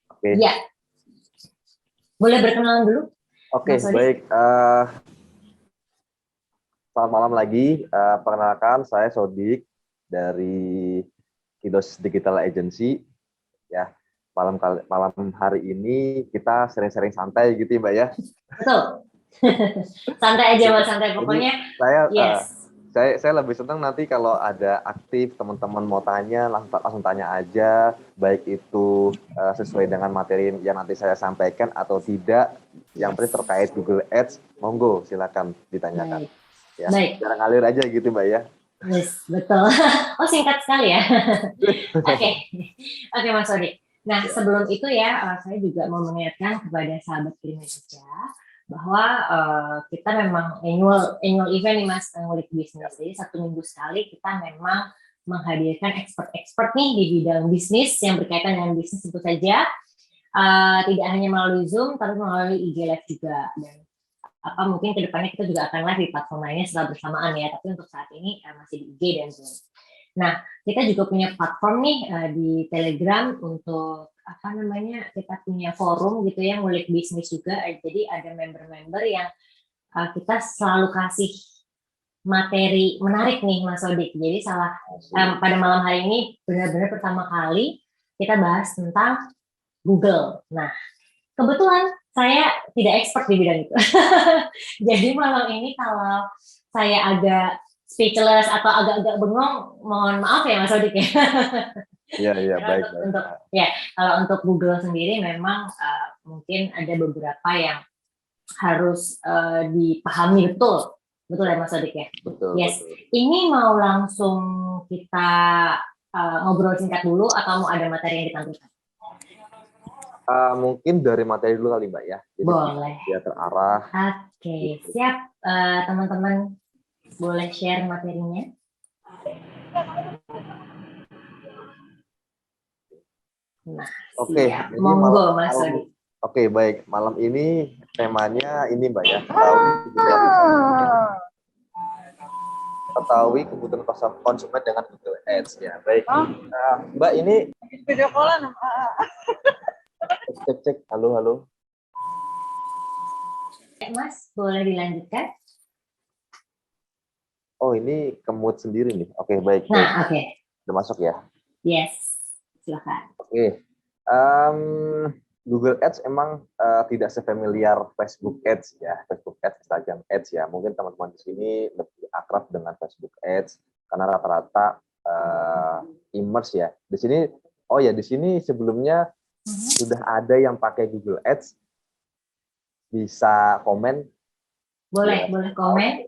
Oke. Iya. Boleh berkenalan dulu? Oke, baik. Selamat malam lagi. Perkenalkan, saya Sodik dari Kidos Digital Agency. Ya, malam hari ini kita sering-sering santai gitu, Mbak ya. Betul. Santai aja Mas, santai pokoknya. Yes. Saya lebih senang nanti kalau ada aktif teman-teman mau tanya langsung tanya aja, baik itu sesuai dengan materi yang nanti saya sampaikan atau tidak. Yang penting terkait Google Ads, monggo silakan ditanyakan. Ya, baik. Jangan ngalir aja gitu Mbak ya. Yes, betul. Oh, singkat sekali ya. Oke Mas Sodik. Nah, sebelum itu ya, saya juga mau mengingatkan kepada sahabat Kirim Media bahwa kita memang annual event nih Mas, ngulik bisnis. Jadi 1 minggu sekali kita memang menghadirkan expert nih di bidang bisnis yang berkaitan dengan bisnis tentu saja. Tidak hanya melalui Zoom, tapi melalui IG Live juga. Dan mungkin kedepannya kita juga akan live di platform lainnya setelah bersamaan ya. Tapi untuk saat ini masih di IG dan Zoom. Nah, kita juga punya platform nih di Telegram untuk kita punya forum gitu ya, ngulik bisnis juga. Jadi ada member-member yang kita selalu kasih materi menarik nih Mas Sodik. Jadi pada malam hari ini benar-benar pertama kali kita bahas tentang Google. Nah, kebetulan saya tidak expert di bidang itu. Jadi malam ini kalau saya agak speechless atau agak-agak bengong, mohon maaf ya Mas Sodik ya. Iya, baik. Kalau untuk Google sendiri memang mungkin ada beberapa yang harus dipahami betul ya Mas Sodik ya. Betul. Yes. Betul. Ini mau langsung kita ngobrol singkat dulu atau mau ada materi yang ditampilkan? Mungkin dari materi dulu kali Mbak ya. Jadi boleh. Biar terarah. Oke, siap teman-teman. Boleh share materinya? Nah, Oke, monggo Mas Sodik. Oke, baik. Malam ini temanya ini Mbak ya. Ketahui kebutuhan konsumen dengan Google Ads ya. Baik. Mbak ini video callan. Cek. Halo. Mas, boleh dilanjutkan? Oh, ini kemut sendiri nih. Oke, baik. Nah, oke. Udah masuk ya? Yes, silakan. Oke. Google Ads emang tidak sefamiliar Facebook Ads ya, Facebook Ads, Instagram Ads ya. Mungkin teman-teman di sini lebih akrab dengan Facebook Ads karena rata-rata immerse ya. Di sini sebelumnya sudah ada yang pakai Google Ads. Bisa komen. Boleh komen.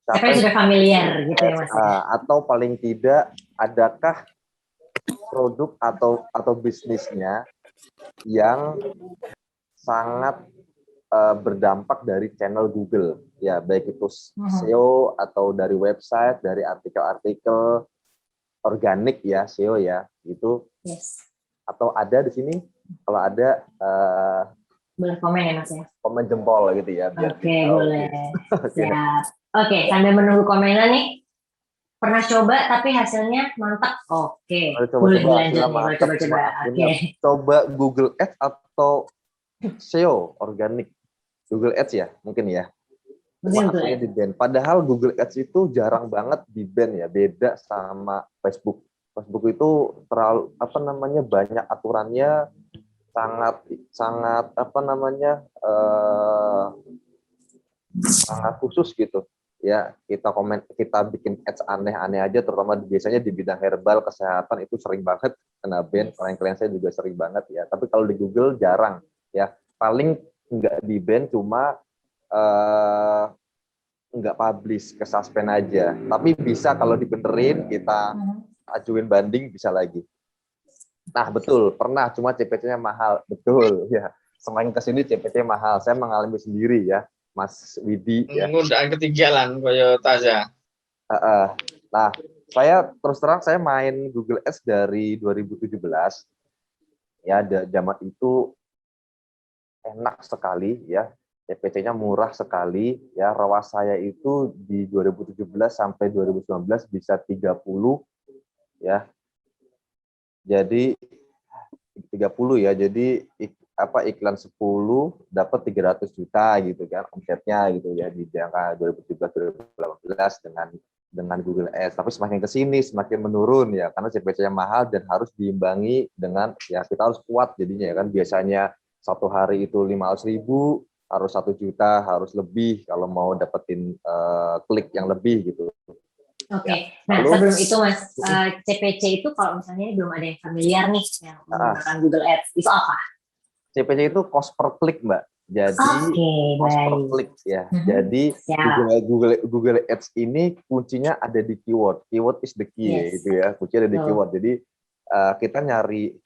Siapa yang sudah familiar gitu ya Mas? Atau paling tidak, adakah produk atau bisnisnya yang sangat berdampak dari channel Google ya, baik itu SEO atau dari website, dari artikel-artikel organik ya, SEO ya gitu. Yes. Atau ada di sini, kalau ada boleh komen ya Mas ya, komen jempol gitu ya. Oke, boleh. Siap. Oke, sambil menunggu komenan nih, pernah coba tapi hasilnya mantap. Oke, boleh dilanjut nih, coba. Oke. Coba Google Ads atau SEO organik. Google Ads ya, mungkin ya. Di ban. Padahal Google Ads itu jarang banget di ban ya, beda sama Facebook. Facebook itu terlalu banyak aturannya, sangat sangat khusus gitu. Ya, kita bikin ads aneh-aneh aja, terutama biasanya di bidang herbal, kesehatan itu sering banget kena ban. Klien-klien saya juga sering banget ya. Tapi kalau di Google jarang ya. Paling nggak di ban, cuma nggak publish, ke suspend aja. Tapi bisa kalau dibenerin, kita ajuin banding, bisa lagi. Nah, betul, pernah, cuma CPT-nya mahal. Betul, ya. Semakin kesini CPT mahal. Saya mengalami sendiri ya, Mas Widi. Ya. Ngundang ketiga koyo Taza. Nah, saya terus terang saya main Google Ads dari 2017. Ya, zaman itu enak sekali ya. CPT-nya murah sekali ya. ROAS saya itu di 2017 sampai 2019 bisa 30 ya. Jadi 30 ya. Jadi iklan 10 dapat 300 juta gitu kan omsetnya gitu ya di angka 2017 dengan Google Ads. Tapi semakin ke sini semakin menurun ya karena CPC-nya mahal dan harus diimbangi dengan ya kita harus kuat jadinya ya kan. Biasanya satu hari itu 500.000 harus 1 juta, harus lebih kalau mau dapetin klik yang lebih gitu. Oke. Nah, Lalu, sebelum itu Mas, CPC itu kalau misalnya belum ada yang familiar nih yang menggunakan Google Ads, itu apa? CPC itu cost per klik, Mbak. Jadi cost per klik ya. Jadi Google Ads ini kuncinya ada di keyword. Keyword is the key ya, gitu ya. Kuncinya ada di keyword. Jadi kita nyari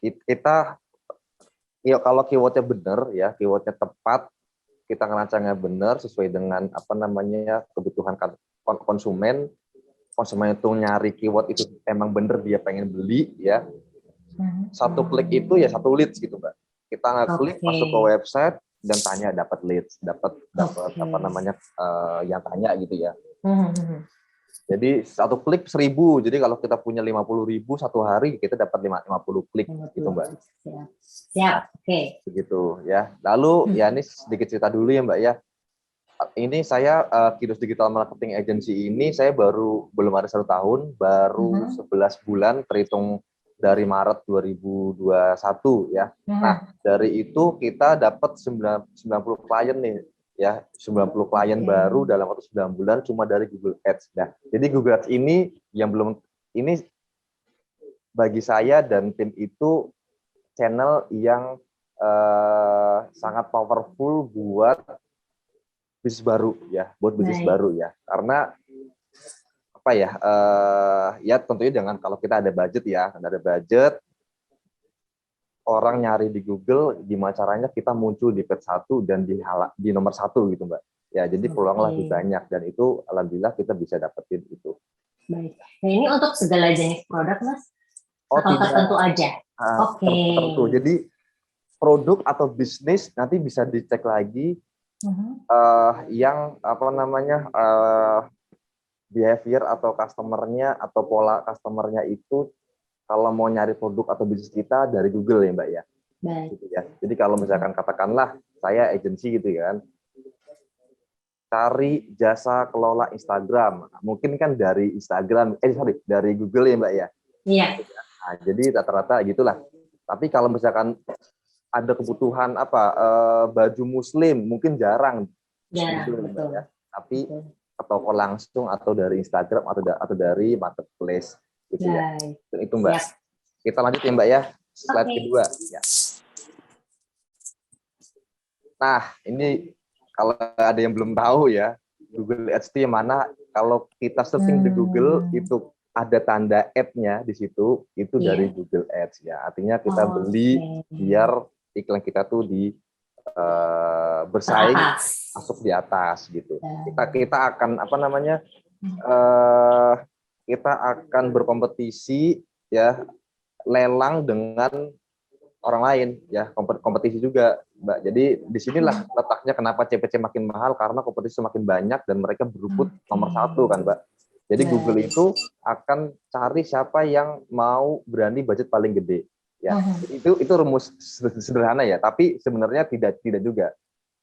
ya kalau keywordnya benar ya, keywordnya tepat, kita ngerancangnya benar sesuai dengan apa namanya kebutuhan konsumen. Konsumen itu nyari keyword itu emang bener dia pengen beli ya. Satu klik itu ya 1 leads gitu, Mbak. Kita ngeklik masuk ke website dan tanya dapat leads, dapat apa namanya yang tanya gitu ya. Jadi 1 klik 1.000. Jadi kalau kita punya 50.000 satu hari kita dapat 50 klik gitu, Mbak. Siap. Oke. Begitu ya. Lalu ya ini sedikit cerita dulu ya, Mbak ya. Ini saya Kidus Digital Marketing Agency ini saya belum ada 1 tahun, baru 11 bulan terhitung dari Maret 2021 ya. Nah, dari itu kita dapat 90 klien nih ya, 90 klien baru dalam waktu 9 bulan cuma dari Google Ads. Nah, jadi Google Ads ini ini bagi saya dan tim itu channel yang sangat powerful buat bisnis baru ya, buat bisnis baru ya. Karena apa ya? Ya tentunya jangan kalau kita ada budget ya, ada budget, orang nyari di Google, gimana caranya kita muncul di page 1 dan di nomor 1 gitu, Mbak. Ya, jadi peluang lebih banyak dan itu alhamdulillah kita bisa dapetin itu. Baik. Nah, ini untuk segala jenis produk, Mas? Oh, atau tidak. Tertentu aja? Oke. Tertentu. Jadi produk atau bisnis nanti bisa dicek lagi yang apa namanya behavior atau customernya atau pola customernya itu kalau mau nyari produk atau bisnis kita dari Google ya, Mbak ya. Baik. Gitu ya. Jadi kalau misalkan katakanlah saya agensi gitu kan, cari jasa kelola Instagram, mungkin kan dari Instagram, dari Google ya, Mbak ya. Iya. Nah, jadi rata-rata gitulah. Tapi kalau misalkan ada kebutuhan baju muslim mungkin jarang gitu, betul. Ya. Tapi toko langsung atau dari Instagram atau dari marketplace gitu ya. Itu Mbak. Siap. Kita lanjut ya Mbak ya. Slide kedua ya. Nah, ini kalau ada yang belum tahu ya, Google Ads itu yang mana kalau kita searching di Google itu ada tanda ad-nya di situ, itu dari Google Ads ya. Artinya kita beli biar iklan kita tuh bersaing masuk di atas gitu. Kita akan apa namanya? Kita akan berkompetisi ya, lelang dengan orang lain ya, kompetisi juga, Mbak. Jadi disinilah letaknya kenapa CPC makin mahal, karena kompetisi semakin banyak dan mereka berebut nomor 1 kan, Mbak. Jadi Google itu akan cari siapa yang mau berani budget paling gede. Ya, itu rumus sederhana ya, tapi sebenarnya tidak juga.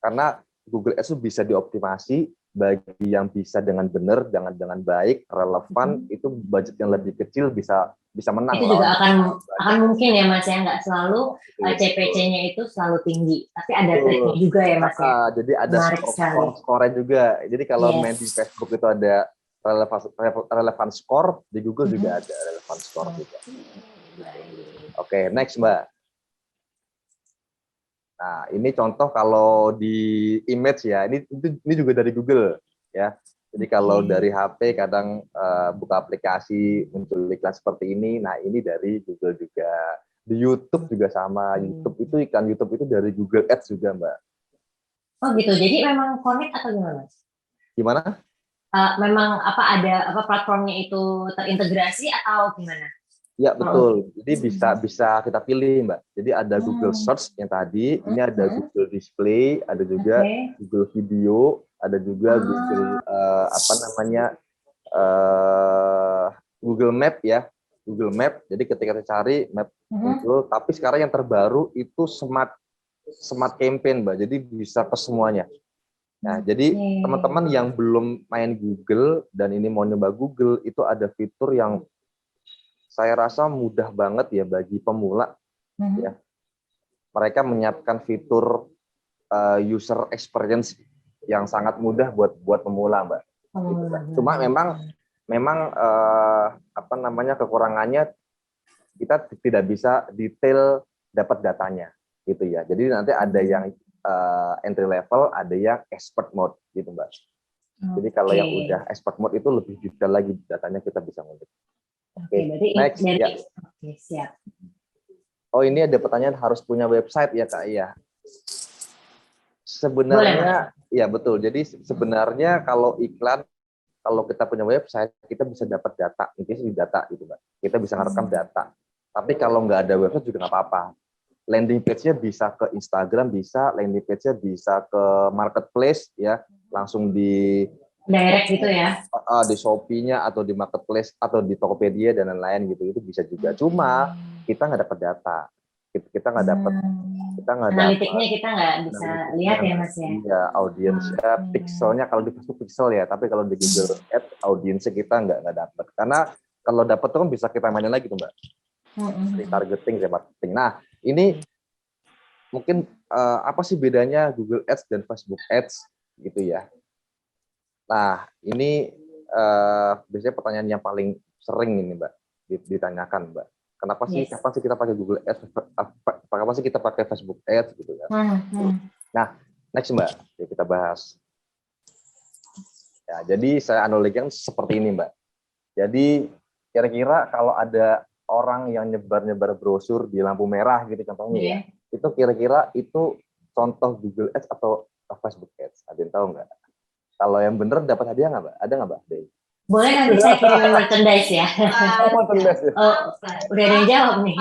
Karena Google Ads itu bisa dioptimasi bagi yang bisa dengan benar, dengan baik, relevan, itu budget yang lebih kecil bisa menang. Itu juga akan mungkin ya Mas ya, nggak selalu CPC-nya itu selalu tinggi, tapi ada triknya juga ya Mas ya. Jadi ada skor-skornya juga. Jadi kalau main di Facebook itu ada relevan skor, di Google juga ada relevan skor juga. Oke, next Mbak. Nah, ini contoh kalau di image ya, ini juga dari Google ya. Jadi kalau dari HP kadang buka aplikasi muncul iklan seperti ini, nah ini dari Google juga. Di YouTube juga sama, iklan YouTube itu dari Google Ads juga Mbak. Oh gitu, jadi memang connect atau gimana? Gimana? Memang ada platformnya itu terintegrasi atau gimana? Ya betul, jadi bisa kita pilih Mbak. Jadi ada Google Search yang tadi, ini ada Google Display, ada juga Google Video, ada juga Google Google Map ya, Google Map. Jadi ketika kita cari map muncul. Tapi sekarang yang terbaru itu smart campaign, Mbak. Jadi bisa ke semuanya. Nah, jadi teman-teman yang belum main Google dan ini mau nyoba Google, itu ada fitur yang saya rasa mudah banget ya bagi pemula. Ya. Mereka menyiapkan fitur user experience yang sangat mudah buat pemula, Mbak. Gitu, Mbak. Cuma memang apa namanya kekurangannya kita tidak bisa detail dapat datanya, gitu ya. Jadi nanti ada yang entry level, ada yang expert mode, gitu Mbak. Jadi kalau yang udah expert mode itu lebih detail lagi datanya kita bisa ngulik. Oke, next. Ya. Oke, siap. Oh, ini ada pertanyaan harus punya website ya Kak? Iya. Sebenarnya, ya betul. Jadi sebenarnya kalau iklan, kalau kita punya website, kita bisa dapat data. Intinya di data gitu Mbak. Kita bisa ngerekam data. Tapi kalau nggak ada website juga nggak apa-apa. Landing page-nya bisa ke Instagram, bisa. Landing page-nya bisa ke marketplace, ya. Langsung di direct gitu ya? Di Shopee-nya atau di marketplace atau di Tokopedia dan lain-lain gitu. Itu bisa juga. Cuma kita nggak dapat data. Kita nggak dapat. Analitiknya kita nggak bisa lihat ya Mas ya? Iya, audiensnya, pixelnya kalau di Facebook pixel ya, tapi kalau di Google Ads audiensnya kita nggak dapat. Karena kalau dapat tuh kan bisa kita mainin lagi tuh Mbak. Retargeting, remarketing. Nah, ini mungkin apa sih bedanya Google Ads dan Facebook Ads gitu ya? Nah, ini biasanya pertanyaan yang paling sering ini Mbak ditanyakan Mbak. Kenapa sih, kapan sih kita pakai Google Ads, kapan sih kita pakai Facebook Ads gitu kan? Nah, next Mbak, ya kita bahas. Ya, jadi saya analogikan seperti ini Mbak. Jadi kira-kira kalau ada orang yang nyebar-nyebar brosur di lampu merah gitu contohnya ya, itu kira-kira itu contoh Google Ads atau Facebook Ads? Ada yang tahu nggak? Kalau yang bener dapat hadiah nggak Mbak? Ada nggak Mbak? Boleh nanti saya kirimin merchandise ya. Merchandise ya? Oh, udah ada yang jawab nih.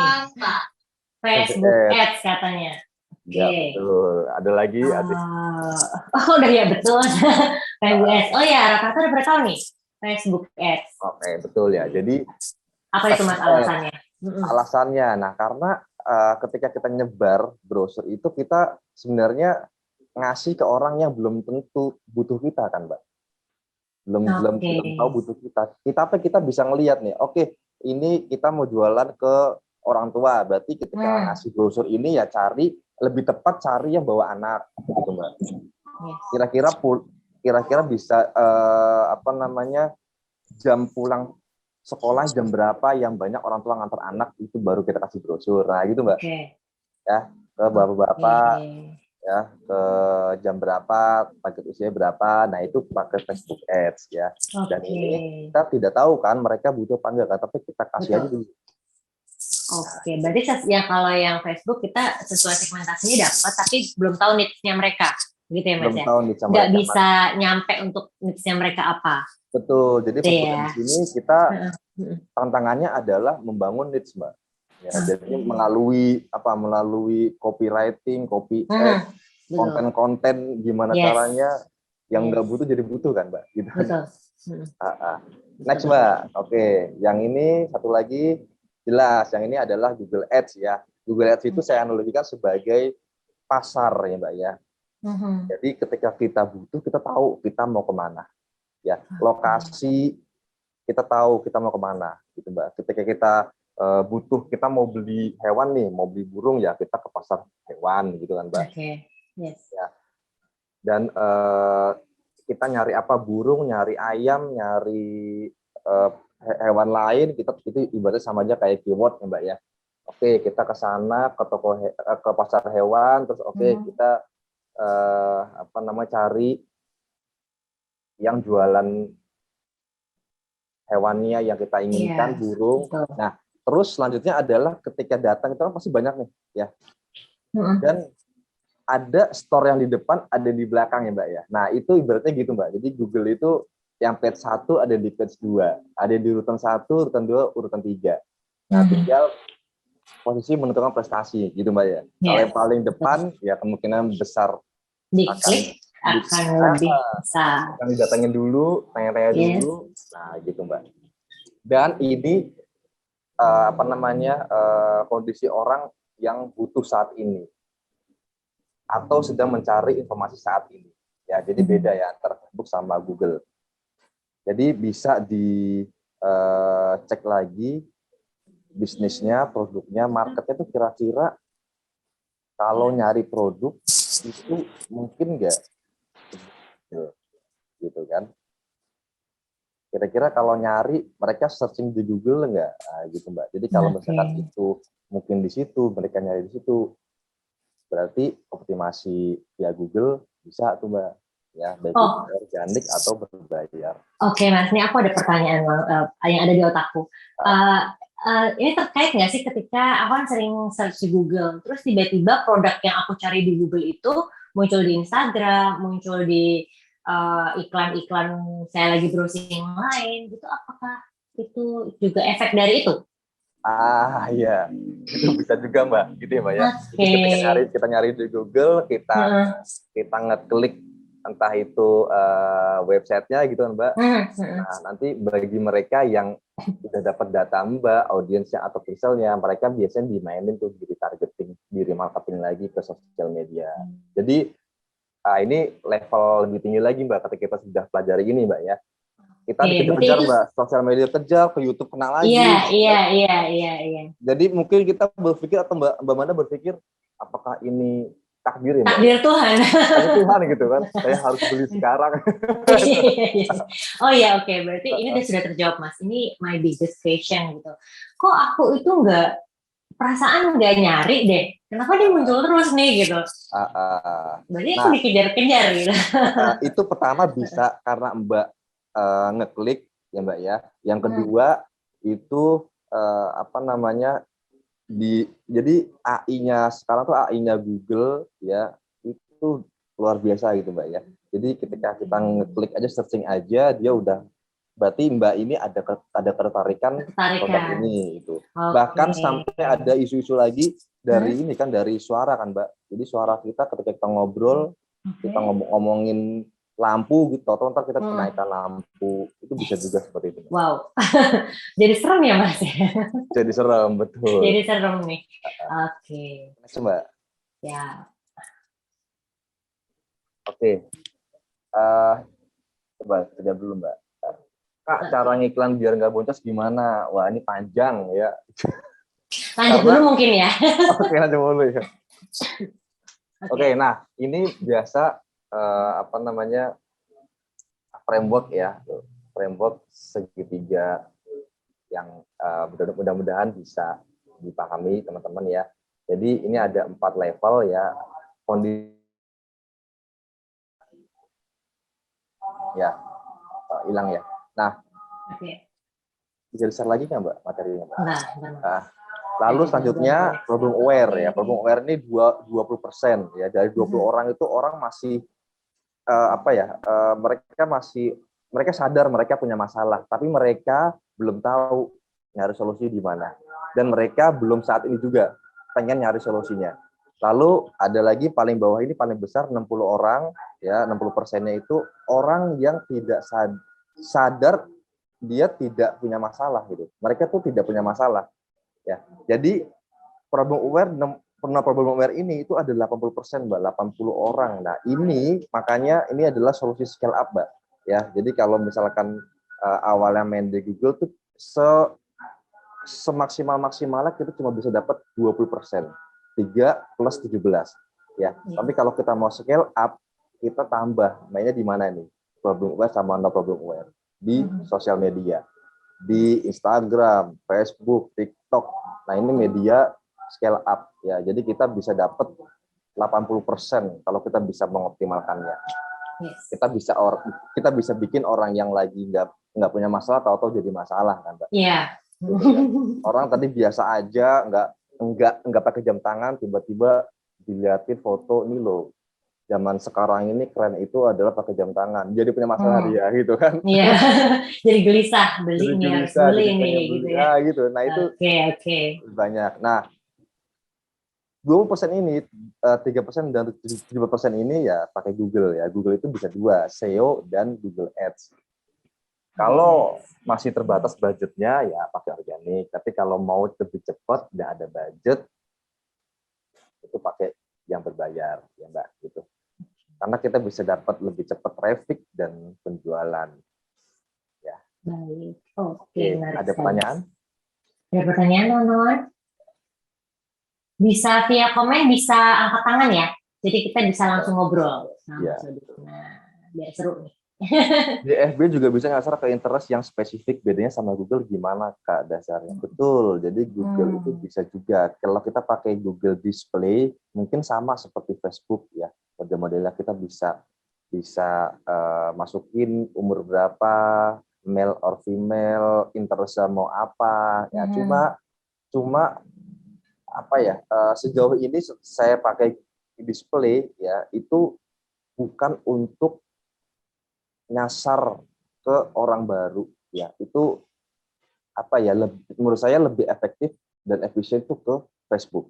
Facebook Ads katanya. Ya, betul. Ada lagi? Oh, udah ya betul. Facebook Ads. Oh ya, rata-rata udah berapa tahun nih? Facebook Ads. Oke, betul ya. Jadi apa itu Mas alasannya? Alasannya, nah karena ketika kita nyebar brosur itu kita sebenarnya ngasih ke orang yang belum tentu butuh kita kan, Mbak. Belum tahu butuh kita. Kita bisa ngelihat nih, oke, ini kita mau jualan ke orang tua, berarti ketika ngasih brosur ini ya lebih tepat cari yang bawa anak, gitu Mbak. Kira-kira bisa apa namanya jam pulang sekolah jam berapa yang banyak orang tua ngantar anak itu baru kita kasih brosur. Nah gitu Mbak. Ya ke bapak-bapak ya ke jam berapa, paket usia berapa. Nah itu pakai Facebook Ads ya. Dan ini kita tidak tahu kan mereka butuh apa enggak, tapi kita kasih aja dulu. Oke, berarti ya kalau yang Facebook kita sesuai segmentasinya dapat, tapi belum tahu niche-nya mereka, gitu ya Mas ya? Nggak bisa nyampe untuk niche-nya mereka apa? Betul, jadi di sini kita tantangannya adalah membangun niche Mbak. Ya, jadi melalui copywriting, copy ads, konten-konten gimana caranya yang nggak butuh jadi butuh kan Mbak? Gitu. Betul. Next Mbak, oke, yang ini satu lagi jelas, yang ini adalah Google Ads ya. Google Ads itu saya analogikan sebagai pasar ya Mbak ya. Jadi ketika kita butuh, kita tahu kita mau kemana. Ya, lokasi kita tahu kita mau kemana, gitu Mbak. Ketika kita butuh, kita mau beli hewan nih, mau beli burung ya kita ke pasar hewan, gitu kan Mbak. Ya. Dan kita nyari apa, burung, nyari ayam, nyari hewan lain, kita itu ibaratnya sama aja kayak keyword ya Mbak ya. Oke, kita ke sana ke pasar hewan, terus kita cari yang jualan hewannya yang kita inginkan, burung. Nah, terus selanjutnya adalah ketika datang itu kan pasti banyak nih ya. Dan ada store yang di depan, ada di belakang ya Mbak ya. Nah, itu ibaratnya gitu Mbak. Jadi Google itu yang page 1 ada di page 2, ada di urutan 1, urutan 2, urutan 3. Nah, tinggal posisi menentukan prestasi gitu Mbak ya. Kalau yang paling depan ya kemungkinan besar akan lebih besar. Akan didatengin dulu, tanya-tanya dulu. Nah, gitu Mbak. Dan ini kondisi orang yang butuh saat ini atau sedang mencari informasi saat ini. Ya, jadi beda ya antara Facebook sama Google. Jadi bisa dicek lagi bisnisnya, produknya, marketnya itu kira-kira kalau nyari produk itu mungkin nggak, gitu kan? Kira-kira kalau nyari mereka searching di Google nggak, gitu Mbak. Jadi kalau misalkan itu mungkin di situ mereka nyari di situ, berarti optimasi via Google bisa tuh Mbak. Ya, baik organik atau berbayar. Oke, Mas, ini aku ada pertanyaan yang ada di otakku. Ini terkait nggak sih ketika aku kan sering search di Google, terus tiba-tiba produk yang aku cari di Google itu muncul di Instagram, muncul di iklan-iklan saya lagi browsing yang lain, gitu apakah itu juga efek dari itu? Iya, itu bisa juga Mbak, gitu ya Mbak ya. Jadi kita nyari di Google, kita ngeklik entah itu websitenya gitu kan Mbak. Nah, nanti bagi mereka yang sudah dapat data Mbak, audiensnya atau pixelnya, mereka biasanya dimainin tuh di targeting, di remarketing lagi ke sosial media. Jadi ini level lebih tinggi lagi Mbak, ketika kita sudah pelajari ini Mbak ya. Kita dikejar-kejar Mbak, sosial media kejar, ke YouTube kena lagi. Iya. Jadi mungkin kita berpikir atau Mbak Manda berpikir, apakah ini takdir ya Mbak? Takdir Tuhan. Takdir Tuhan gitu kan, saya harus beli sekarang. Oh iya, oke. Berarti ini sudah terjawab Mas. Ini my biggest question gitu. Kok aku itu perasaan nggak nyari deh. Kenapa dia muncul terus nih gitu? Berarti aku dikejar-kejar gitu. Itu pertama bisa karena Mbak ngeklik ya Mbak ya. Yang kedua itu jadi AI-nya sekarang tuh AI-nya Google ya itu luar biasa gitu Mbak ya. Jadi ketika kita ngeklik aja, searching aja, dia udah berarti Mbak ini ada ketertarikan produk ini itu. Bahkan sampai ada isu-isu lagi dari ini kan, dari suara kan Mbak. Jadi suara kita ketika kita ngobrol, kita ngomongin lampu gitu, atau ntar kita kenaikan lampu, itu bisa juga seperti itu. Wow, jadi serem ya Mas? Jadi serem, betul. Jadi serem nih. Oke. Mbak. Ya. Oke. Coba kerja dulu Mbak. Kak, cara ngiklan biar nggak boncos gimana? Wah, ini panjang ya. Lanjut dulu mungkin ya. Oke, lanjut dulu ya. Oke, nah ini biasa framework ya, framework segitiga yang mudah-mudahan bisa dipahami teman-teman ya. Jadi ini ada 4 level ya, kondisi ya hilang ya. Nah, bisa share lagi nggak Mbak materinya Mbak? Lalu selanjutnya problem aware ya. Problem aware ini 20% ya, dari 20 orang itu orang masih mereka sadar mereka punya masalah, tapi mereka belum tahu nyari solusi di mana. Dan mereka belum saat ini juga pengen nyari solusinya. Lalu ada lagi paling bawah ini paling besar 60 orang ya, 60%-nya itu orang yang tidak sadar dia tidak punya masalah gitu. Mereka tuh tidak punya masalah ya. Jadi problem aware ini itu ada 80% Mbak, 80 orang. Nah, ini makanya ini adalah solusi scale up Mbak. Ya, jadi kalau misalkan awalnya main di Google tuh semaksimalnya kita cuma bisa dapat 20%. 3 plus 17 ya. Tapi kalau kita mau scale up, kita tambah mainnya di mana nih? Problem aware sama no problem aware. Di sosial media. Di Instagram, Facebook, TikTok. Nah, ini media scale up ya. Jadi kita bisa dapat 80% kalau kita bisa mengoptimalkannya. Kita bisa bikin orang yang lagi nggak punya masalah tahu-tahu jadi masalah kan, Mbak. Iya. Orang tadi biasa aja, nggak pakai jam tangan, tiba-tiba dilihatin foto ini loh. Zaman sekarang ini keren itu adalah pakai jam tangan. Jadi punya masalah dia gitu kan. Iya. Jadi gelisah beli nih, gitu ya. Gitu. Nah, itu banyak. Nah, 20% ini, 3% dan 7% ini ya pakai Google ya. Google itu bisa 2, SEO dan Google Ads. Kalau masih terbatas budgetnya ya pakai organik. Tapi kalau mau lebih cepat, nggak ada budget, itu pakai yang berbayar, ya Mbak. Gitu. Karena kita bisa dapat lebih cepat traffic dan penjualan. Ya. Baik, oke, menarik Ada sekali. pertanyaan? Ada pertanyaan, teman-teman? Bisa via komen, bisa angkat tangan ya. Jadi kita bisa langsung ngobrol sama Ya. Mas Odi. Nah, biar seru nih. Di FB juga bisa ngasar ke interest yang spesifik. Bedanya sama Google gimana Kak dasarnya? Betul. Jadi Google itu bisa juga. Kalau kita pakai Google Display, mungkin sama seperti Facebook ya. Model-modelnya kita bisa masukin umur berapa, male or female, interest mau apa. Ya cuma apa ya? Sejauh ini saya pakai display ya itu bukan untuk nyasar ke orang baru ya, itu apa ya, menurut saya lebih efektif dan efisien tuh ke Facebook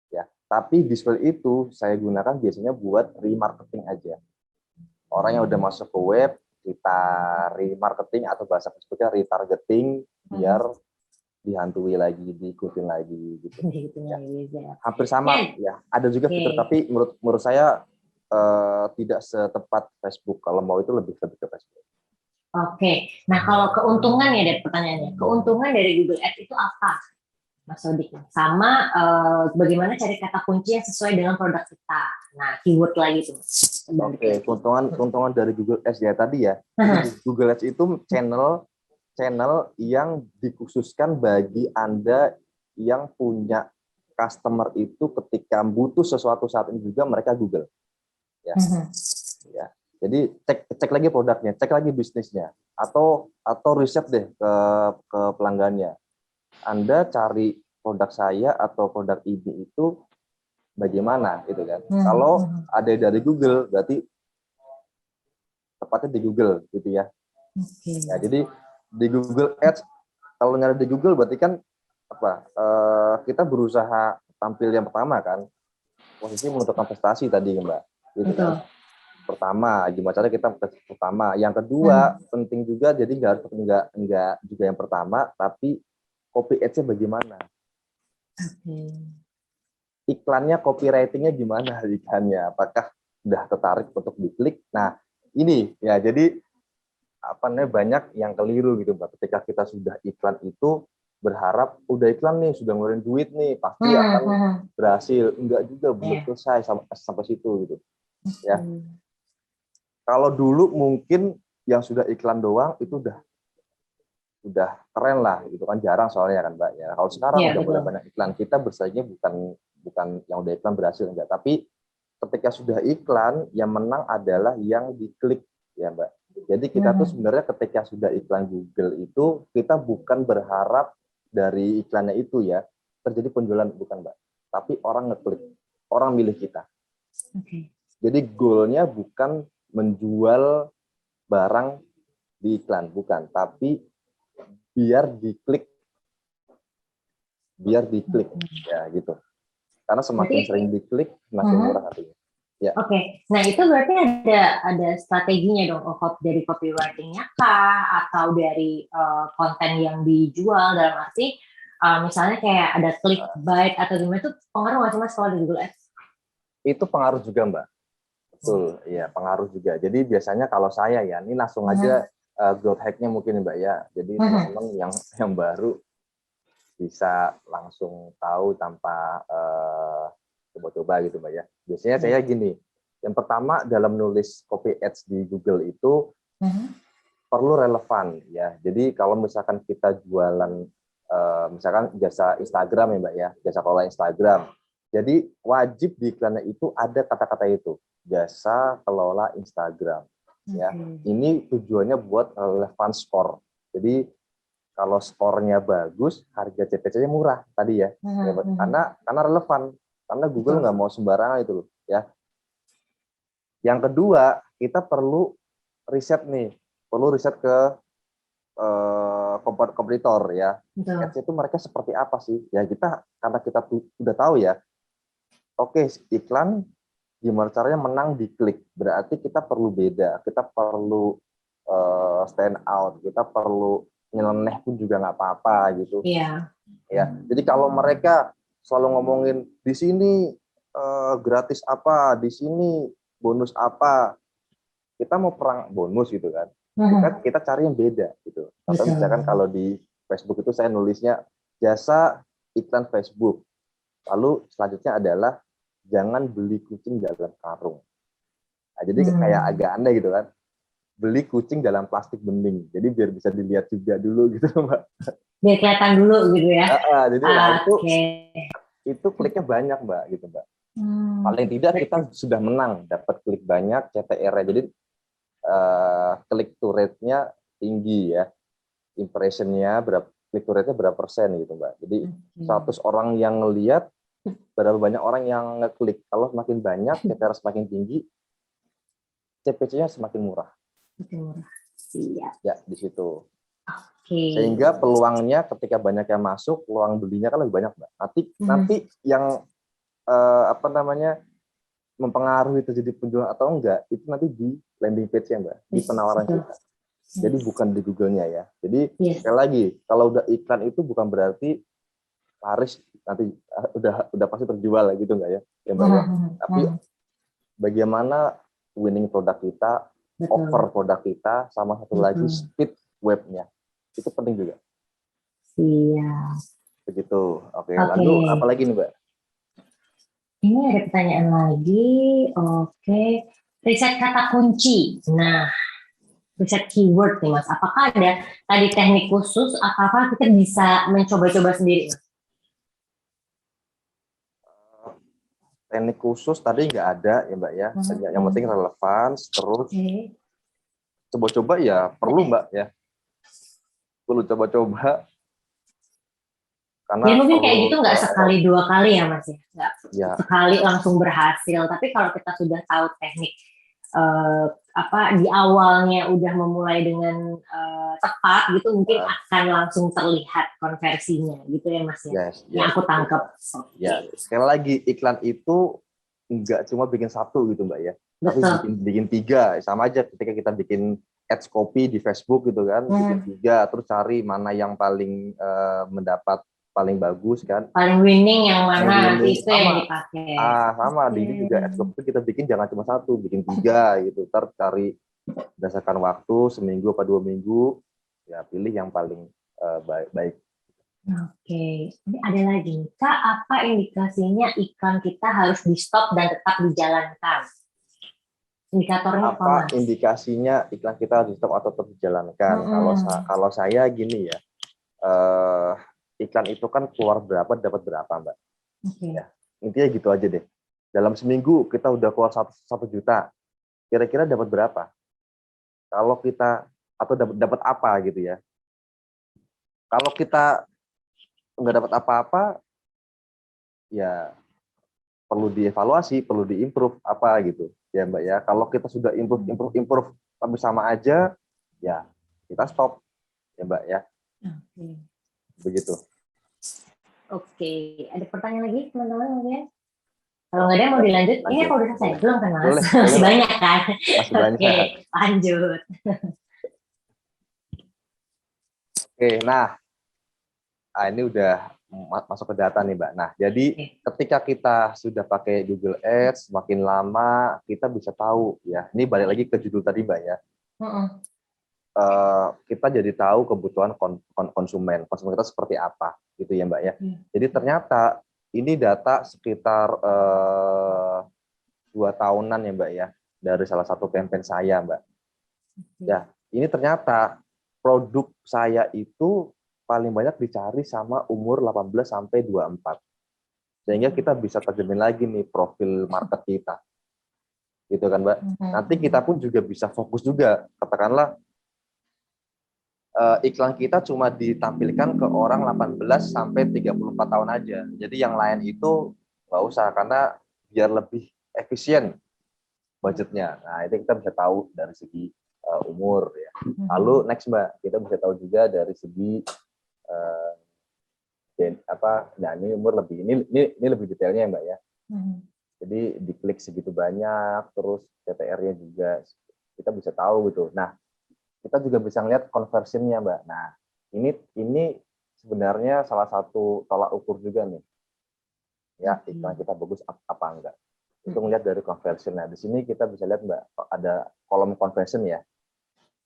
ya. Tapi display itu saya gunakan biasanya buat remarketing aja. Orang yang udah masuk ke web kita remarketing atau bahasa Facebooknya retargeting biar dihantui lagi, diikutin lagi gitu. Ya. Hampir sama ya. Ada juga fitur tapi menurut saya tidak setepat Facebook. Kalau mau itu lebih ke Facebook. Oke, nah kalau keuntungan ya dari pertanyaannya, keuntungan dari Google Ads itu apa, Mas Sodik? Sama bagaimana cari kata kunci yang sesuai dengan produk kita. Nah, keyword lagi tuh. Oke, keuntungan dari Google Ads ya tadi ya. Google Ads itu channel yang dikhususkan bagi Anda yang punya customer itu ketika butuh sesuatu saat ini juga mereka Google. Ya. Ya. Jadi cek lagi produknya, cek lagi bisnisnya, atau riset deh ke pelanggannya. Anda cari produk saya atau produk ini itu bagaimana gitu kan? Kalau ada dari Google berarti tepatnya di Google gitu ya. Ya jadi di Google Ads kalau nyari di Google berarti kan apa? Kita berusaha tampil yang pertama kan, posisi menentukan prestasi tadi Mbak. Gitu kan. Pertama, gimana cara kita pertama. Yang kedua penting juga, jadi nggak juga yang pertama, tapi copy ads-nya bagaimana? Iklannya, copywriting-nya gimana iklannya? Apakah udah tertarik untuk diklik? Nah, ini ya jadi apa namanya banyak yang keliru gitu Mbak. Ketika kita sudah iklan itu berharap udah iklan nih, sudah ngeluarin duit nih, pasti akan berhasil. Enggak juga, belum selesai sampai situ gitu. Ya. Kalau dulu mungkin yang sudah iklan doang itu udah keren lah gitu kan, jarang soalnya kan Mbak ya. Kalau sekarang udah mulai banyak iklan, kita bersaingnya bukan yang udah iklan berhasil enggak, tapi ketika sudah iklan yang menang adalah yang diklik ya Mbak. Jadi kita tuh sebenarnya ketika sudah iklan Google itu kita bukan berharap dari iklannya itu ya terjadi penjualan, bukan Mbak, tapi orang ngeklik, orang milih kita. Jadi goalnya bukan menjual barang di iklan, bukan, tapi biar diklik ya gitu. Karena semakin sering diklik semakin murah harganya. Ya. Oke, nah itu berarti ada strateginya dong, dari copywriting-nya kah, atau dari konten yang dijual, dalam arti misalnya kayak ada clickbait atau gimana, itu pengaruh nggak sih Mas kalau di Google Ads? Itu pengaruh juga Mbak. Betul, iya pengaruh juga. Jadi biasanya kalau saya ya, ini langsung aja growth hack-nya mungkin Mbak ya. Jadi teman-teman yang baru bisa langsung tahu tanpa coba-coba gitu Mbak ya. Biasanya saya gini, yang pertama dalam nulis copy ads di Google itu perlu relevan ya. Jadi kalau misalkan kita jualan misalkan jasa Instagram ya Mbak ya, jasa kelola Instagram. Jadi wajib di iklannya itu ada kata-kata itu, jasa kelola Instagram. Ya, ini tujuannya buat relevan skor. Jadi kalau skornya bagus, harga CPC-nya murah tadi ya. Karena relevan, karena Google nggak mau sembarangan itu loh. Ya. Yang kedua, kita perlu riset nih, perlu riset ke kompetitor ya. Ads itu mereka seperti apa sih? Ya karena kita udah tahu ya. Oke, iklan gimana caranya menang di klik. Berarti kita perlu beda. Kita perlu stand out, kita perlu nyeleneh pun juga nggak apa-apa gitu. Iya. Ya, jadi kalau mereka selalu ngomongin di sini gratis apa, di sini bonus apa, kita mau perang bonus gitu kan. Kita cari yang beda gitu. Atau misalkan kalau di Facebook itu saya nulisnya jasa iklan Facebook. Lalu selanjutnya adalah jangan beli kucing dalam karung. Nah, jadi kayak agak aneh gitu kan. Beli kucing dalam plastik bening. Jadi biar bisa dilihat juga dulu gitu, Mbak. Biar kelihatan dulu gitu ya. Jadi itu kliknya banyak, Mbak, gitu, Mbak. Paling tidak kita sudah menang, dapat klik banyak, CTR-nya. Jadi click to rate-nya tinggi ya. Impression-nya click to rate-nya berapa persen gitu, Mbak. Jadi 100 orang yang ngelihat, berapa banyak orang yang ngeklik. Kalau semakin banyak, CTR semakin tinggi, CPC-nya semakin murah. Iya. Ya, di situ. Sehingga peluangnya ketika banyak yang masuk, peluang belinya kan lebih banyak, Mbak. Nanti yang mempengaruhi terjadi penjualan atau enggak, itu nanti di landing page-nya, Mbak, di penawaran kita. Jadi bukan di Google-nya ya. Jadi sekali lagi, kalau udah iklan itu bukan berarti laris nanti udah pasti terjual gitu enggak ya, Mbak ya. Tapi bagaimana winning produk kita, offer produk kita, sama satu lagi speed webnya. Itu penting juga. Iya. Begitu. Oke. Lalu apa lagi nih, Mbak? Ini ada pertanyaan lagi. Oke. Riset kata kunci. Nah, riset keyword nih, Mas. Apakah ada tadi teknik khusus? Apakah kita bisa mencoba-coba sendiri, Mas? Teknik khusus tadi nggak ada ya, Mbak ya. Yang penting relevan, terus coba-coba ya perlu, Mbak ya. Perlu coba-coba. Karena ya mungkin kayak gitu nggak sekali dua kali ya, Mas ya. Nggak sekali langsung berhasil. Tapi kalau kita sudah tahu teknik di awalnya udah memulai dengan tepat gitu, mungkin akan langsung terlihat konversinya gitu ya, Mas ya. Yang aku tangkap. Ya, sekali lagi iklan itu nggak cuma bikin satu gitu, Mbak ya. Tapi bikin 3, sama aja ketika kita bikin ads copy di Facebook gitu kan, bikin 3, terus cari mana yang paling mendapat paling bagus kan. Paling winning yang mana nanti itu yang dipakai. Sama di ini juga ads copy kita bikin jangan cuma 1, bikin 3 gitu. Ntar cari berdasarkan waktu seminggu atau 2 minggu, ya pilih yang paling baik. Oke, ini ada lagi. Kak, apa indikasinya iklan kita harus di stop dan tetap dijalankan? Indikatornya apa, Mas? Indikasinya iklan kita harus di stop atau tetap dijalankan? Kalau saya gini ya, iklan itu kan keluar berapa, dapat berapa, Mbak? Ya, intinya gitu aja deh. Dalam seminggu kita udah keluar 1 juta, kira-kira dapat berapa? Kalau kita, atau dapat apa gitu ya. Kalau kita nggak dapat apa-apa, ya perlu dievaluasi, perlu diimprove apa gitu ya, Mbak ya. Kalau kita sudah improve tapi sama aja, ya kita stop ya, Mbak ya. Begitu. Oke, ada pertanyaan lagi teman-teman mungkin? Kalau nggak ada mau dilanjut, ini aku udah selesai belum kan, Mas? Masih banyak kan? Masih banyak. Oke, lanjut. Oke, nah ini udah masuk ke data nih, Mbak. Nah, jadi ketika kita sudah pakai Google Ads, semakin lama kita bisa tahu ya. Ini balik lagi ke judul tadi, Mbak ya. Kita jadi tahu kebutuhan konsumen kita seperti apa, gitu ya, Mbak ya. Jadi ternyata ini data sekitar 2 tahunan ya, Mbak ya, dari salah satu campaign saya, Mbak. Ya, ini ternyata produk saya itu paling banyak dicari sama umur 18 sampai 24. Sehingga kita bisa terjamin lagi nih profil market kita. Gitu kan, Mbak? Nanti kita pun juga bisa fokus juga. Katakanlah iklan kita cuma ditampilkan ke orang 18 sampai 34 tahun aja. Jadi yang lain itu nggak usah, karena biar lebih efisien budgetnya. Nah, itu kita bisa tahu dari segi umur ya. Lalu next, Mbak, kita bisa tahu juga dari segi nah ini umur lebih, ini lebih detailnya ya, Mbak ya. Jadi diklik segitu banyak, terus CTR-nya juga kita bisa tahu gitu. Nah, kita juga bisa ngeliat conversion-nya, Mbak. Nah, ini sebenarnya salah satu tolak ukur juga nih. Ya, iklan kita bagus apa enggak. Itu ngeliat dari conversion. Nah, di sini kita bisa lihat, Mbak, ada kolom conversion ya.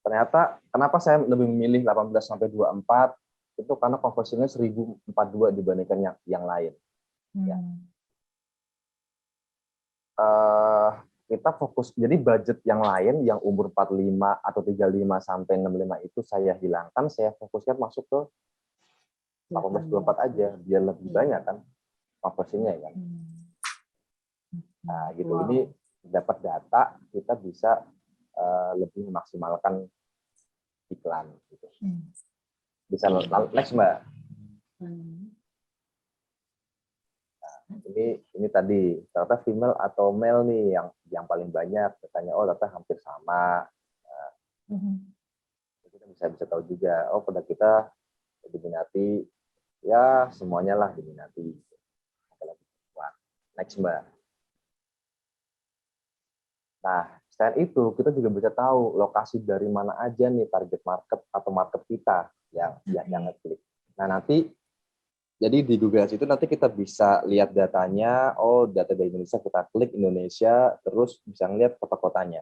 Ternyata kenapa saya lebih memilih 18 sampai 24 itu karena conversion-nya 1042 dibandingkan yang lain. Ya. Kita fokus, jadi budget yang lain yang umur 45 atau 35 sampai 65 itu saya hilangkan, saya fokuskan masuk ke 18-24 aja, biar lebih banyak kan conversion-nya kan. Nah, gitu. Ini dapat data, kita bisa lebih memaksimalkan iklan. Gitu. Bisa next, Mbak. Ini tadi ternyata female atau male nih yang paling banyak katanya, oh ternyata hampir sama. Kita bisa tahu juga, oh produk kita diminati ya semuanya lah diminati. Next, Mbak. Nah, selain itu kita juga bisa tahu lokasi dari mana aja nih target market atau market kita yang ngeklik. Nah, nanti jadi di Google Ads itu nanti kita bisa lihat datanya, oh data dari Indonesia, kita klik Indonesia, terus bisa ngeliat kota-kotanya.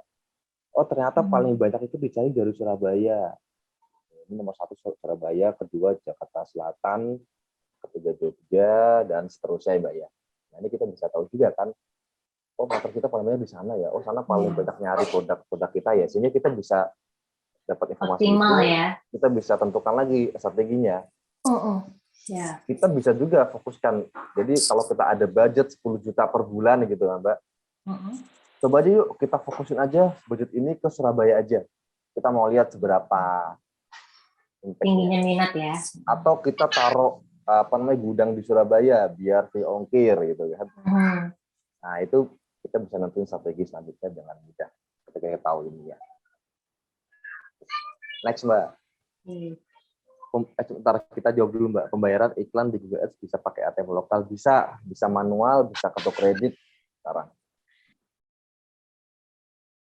Oh ternyata paling banyak itu dicari dari Surabaya. Ini nomor 1 Surabaya, kedua Jakarta Selatan, ketiga Jogja, dan seterusnya, Mbak ya. Nah ini kita bisa tahu juga kan, oh market kita paling banyak di sana ya, oh sana paling banyak nyari produk-produk kita ya, sehingga kita bisa dapat informasi optimal itu, ya. kita bisa tentukan lagi strateginya. Yeah. Kita bisa juga fokuskan. Jadi kalau kita ada budget 10 juta per bulan gitu, Mbak. Coba aja yuk kita fokusin aja budget ini ke Surabaya aja. Kita mau lihat seberapa tingginya minat ya. Atau kita taruh gudang di Surabaya biar free ongkir gitu kan. Nah, itu kita bisa nentuin strategi selanjutnya dengan mudah ketika kita tahu ini ya. Next, Mbak. Sebentar, kita jawab dulu, Mbak. Pembayaran iklan di Google Ads bisa pakai ATM lokal, bisa manual, bisa kartu kredit sekarang.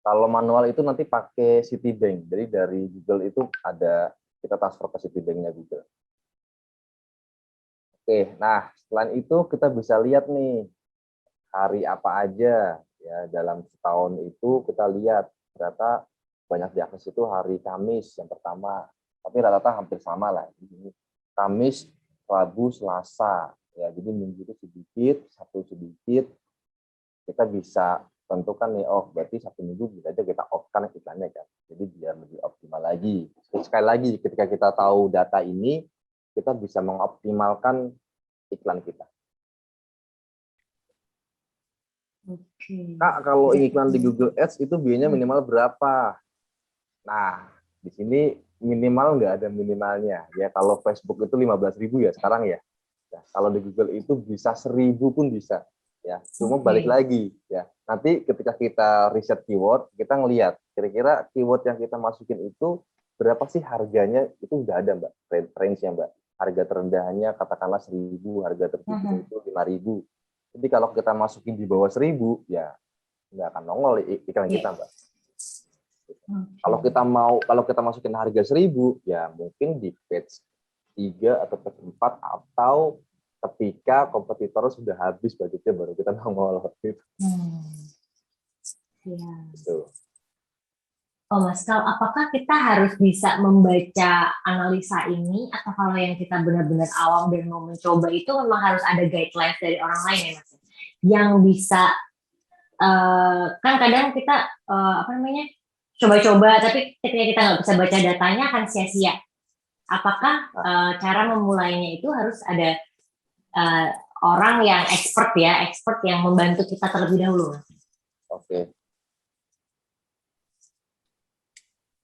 Kalau manual itu nanti pakai Citibank. Jadi dari Google itu ada, kita transfer ke Citibank-nya Google. Oke, nah selain itu kita bisa lihat nih hari apa aja ya dalam setahun itu kita lihat ternyata banyak diakses itu hari Kamis yang pertama. Tapi rata-rata hampir sama lah. Kamis, Rabu, Selasa. Ya, jadi minggu itu sedikit, Sabtu sedikit. Kita bisa tentukan nih, oh berarti Sabtu Minggu bisa aja kita off-kan iklannya kan. Jadi biar lebih optimal lagi. Sekali lagi, ketika kita tahu data ini, kita bisa mengoptimalkan iklan kita. Kak, kalau iklan di Google Ads itu biayanya minimal berapa? Nah, di sini minimal nggak ada minimalnya ya. Kalau Facebook itu 15.000 ya sekarang ya. Nah, kalau di Google itu bisa 1.000 pun bisa ya. Cuma balik lagi ya. Nanti ketika kita riset keyword, kita ngelihat kira-kira keyword yang kita masukin itu berapa sih harganya, itu udah ada, Mbak. Range-nya, Mbak. Harga terendahnya katakanlah 1.000, harga tertingginya itu 5.000. Jadi kalau kita masukin di bawah 1.000 ya nggak akan nongol iklan kita, Mbak. Kalau kita masukin harga 1.000 ya mungkin di page 3 atau page 4 atau ketika kompetitor sudah habis budgetnya baru kita nongol gitu. Gitu. Oh Mas, kalau apakah kita harus bisa membaca analisa ini atau kalau yang kita benar-benar awam dan mau mencoba itu memang harus ada guidelines dari orang lain ya Mas? Yang bisa kan kadang kita coba-coba tapi ketika kita nggak bisa baca datanya akan sia-sia. Apakah cara memulainya itu harus ada orang yang expert yang membantu kita terlebih dahulu? Oke.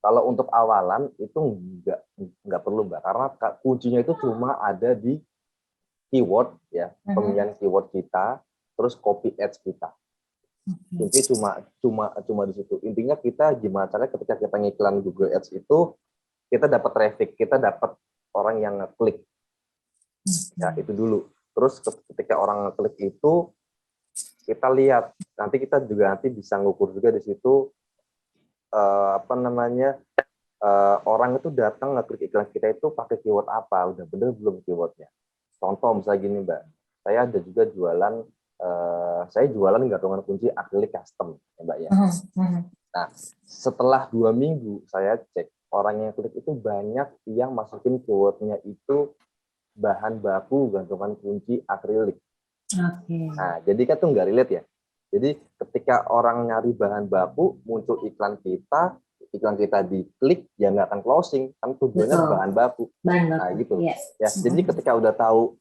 Kalau untuk awalan itu nggak perlu, Mbak, karena kuncinya itu cuma ada di keyword ya, pemilihan keyword kita, terus copy ads kita. Intinya cuma di situ. Intinya kita gimana caranya ketika kita ngiklan Google Ads itu kita dapat traffic, kita dapat orang yang ngeklik. Ya, itu dulu. Terus ketika orang ngeklik itu kita lihat, nanti kita juga bisa ngukur juga di situ orang itu datang ngeklik iklan kita itu pakai keyword apa, udah bener belum keywordnya. Contoh misalnya gini Mbak, saya ada juga jualan, saya jualan gantungan kunci akrilik custom ya Mbak ya. Nah setelah 2 minggu saya cek, orang yang klik itu banyak yang masukin keywordnya itu bahan baku gantungan kunci akrilik. Nah jadi kan tuh nggak relate ya. Jadi ketika orang nyari bahan baku, muncul iklan kita diklik, ya nggak akan closing, kan tujuannya bahan baku. Nah gitu. Ya, jadi ketika udah tahu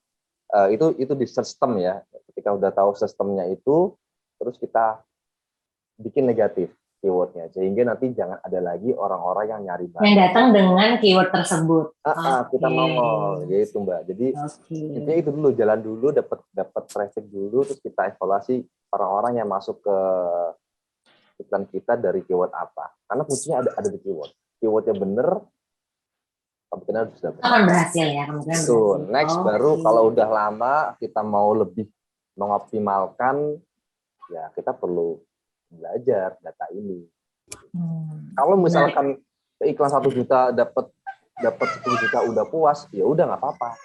itu di sistem ya, ketika udah tahu sistemnya itu, terus kita bikin negatif keywordnya, sehingga nanti jangan ada lagi orang-orang yang nyari bahan yang datang dengan keyword tersebut. Kita nongol gitu Mbak. Jadi intinya itu dulu, jalan dulu, dapat traffic dulu, terus kita evaluasi orang-orang yang masuk ke iklan kita dari keyword apa. Karena kuncinya ada di keyword. Keywordnya bener, kemungkinan harus dapat. Akan berhasil ya, kemungkinan berhasil. Next baru kalau udah lama kita mau lebih mengoptimalkan, ya kita perlu belajar data ini. Kalau misalkan iklan 1 juta dapat 10 juta udah puas, ya udah nggak apa-apa.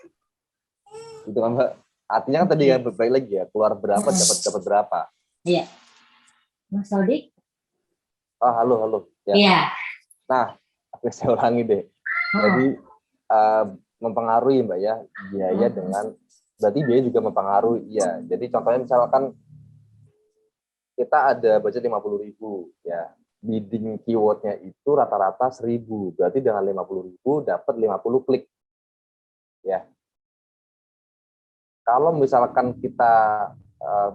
Gitu kan Mbak. Artinya kan tadi ya baik lagi ya, keluar berapa dapat berapa. Iya. Mas Sodik? Halo. Ya. Iya. Nah, saya ulangi deh. Jadi mempengaruhi Mbak ya, biaya dengan, berarti biaya juga mempengaruhi. Ya. Jadi contohnya misalkan kita ada budget 50.000 ya. Bidding keywordnya itu rata-rata 1.000, berarti dengan 50.000 dapat 50 klik. Ya. Kalau misalkan kita,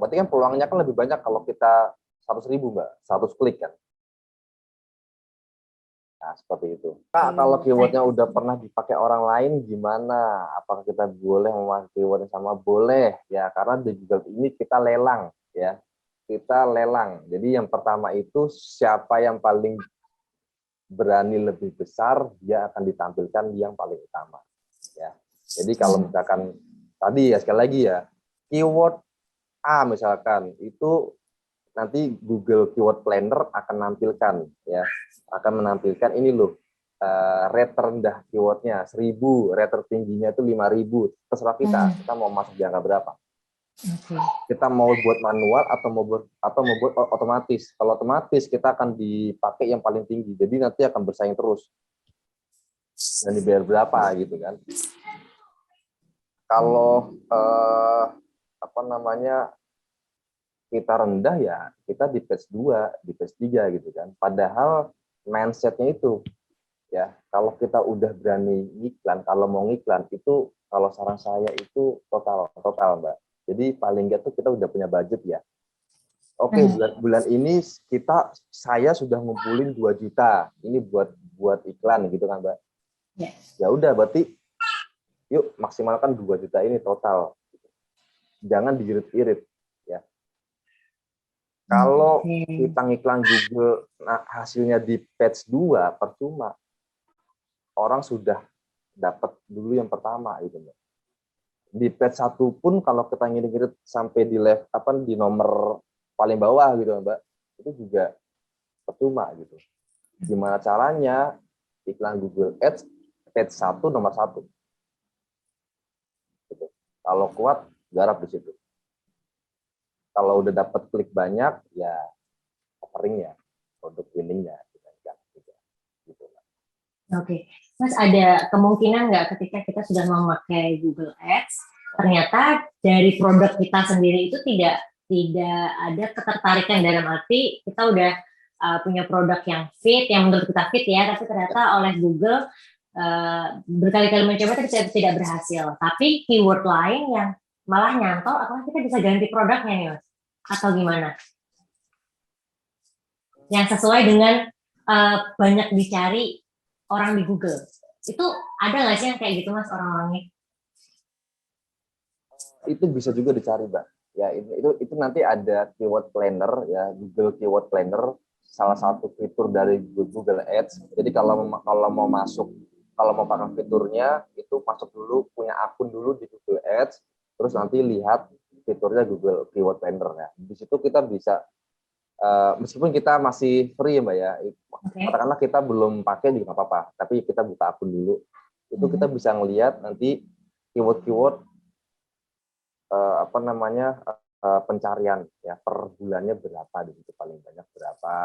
berarti kan peluangnya kan lebih banyak kalau kita 100.000 Mbak, 100 klik kan. Nah, seperti itu. Kak, kalau keywordnya udah pernah dipakai orang lain gimana? Apakah kita boleh memakai keyword yang sama? Boleh, ya, karena di Google ini kita lelang, ya. Kita lelang. Jadi yang pertama itu siapa yang paling berani lebih besar, dia akan ditampilkan yang paling utama. Ya. Jadi kalau misalkan tadi ya sekali lagi ya, keyword A misalkan itu nanti Google Keyword Planner akan menampilkan ya, akan menampilkan ini loh, rate terendah keywordnya 1.000, rate tertingginya itu 5.000, terserah kita mau masuk di angka berapa. Kita mau buat manual atau mau buat otomatis. Kalau otomatis kita akan dipakai yang paling tinggi, jadi nanti akan bersaing terus dan dibayar berapa gitu kan. Kalau kita rendah ya kita di page 2, di page 3 gitu kan. Padahal mindsetnya itu ya, kalau kita udah berani ngiklan, kalau mau ngiklan itu, kalau saran saya itu total Mbak. Jadi paling nggak tuh kita udah punya budget ya. Oke, bulan ini saya sudah ngumpulin 2 juta. Ini buat iklan gitu kan Mbak. Ya udah, berarti yuk maksimalkan 2 juta ini total. Jangan diirit-irit ya. Kalau kita ngiklan Google, nah hasilnya di page 2 percuma. Orang sudah dapat dulu yang pertama gitu Mbak. Di page 1 pun kalau kita ngirit-ngirit sampai di nomor paling bawah gitu Mbak, itu juga percuma gitu. Gimana caranya iklan Google Ads page 1 nomor 1. Gitu. Kalau kuat garap di situ. Kalau udah dapat klik banyak ya offering ya, produk winningnya gitu. Oke. Mas, ada kemungkinan nggak ketika kita sudah memakai Google Ads, ternyata dari produk kita sendiri itu tidak ada ketertarikan, dalam arti kita udah punya produk yang fit, yang menurut kita fit ya, tapi ternyata oleh Google berkali-kali mencoba tapi tidak berhasil. Tapi keyword lain yang malah nyantol, apakah kita bisa ganti produknya nih Mas? Atau gimana? Yang sesuai dengan banyak dicari orang di Google. Itu ada nggak sih yang kayak gitu Mas, orang-orangnya? Itu bisa juga dicari Mbak. Ya itu nanti ada keyword planner ya, Google Keyword Planner, salah satu fitur dari Google Ads. Jadi kalau mau pakai fiturnya itu masuk dulu, punya akun dulu di Google Ads, terus nanti lihat fiturnya Google Keyword Planner ya. Di situ kita bisa meskipun kita masih free ya Mbak ya, Oke. katakanlah kita belum pakai juga nggak apa-apa, tapi kita buka akun dulu, itu kita bisa ngelihat nanti keyword-keyword apa namanya pencarian ya per bulannya berapa di situ, paling banyak berapa,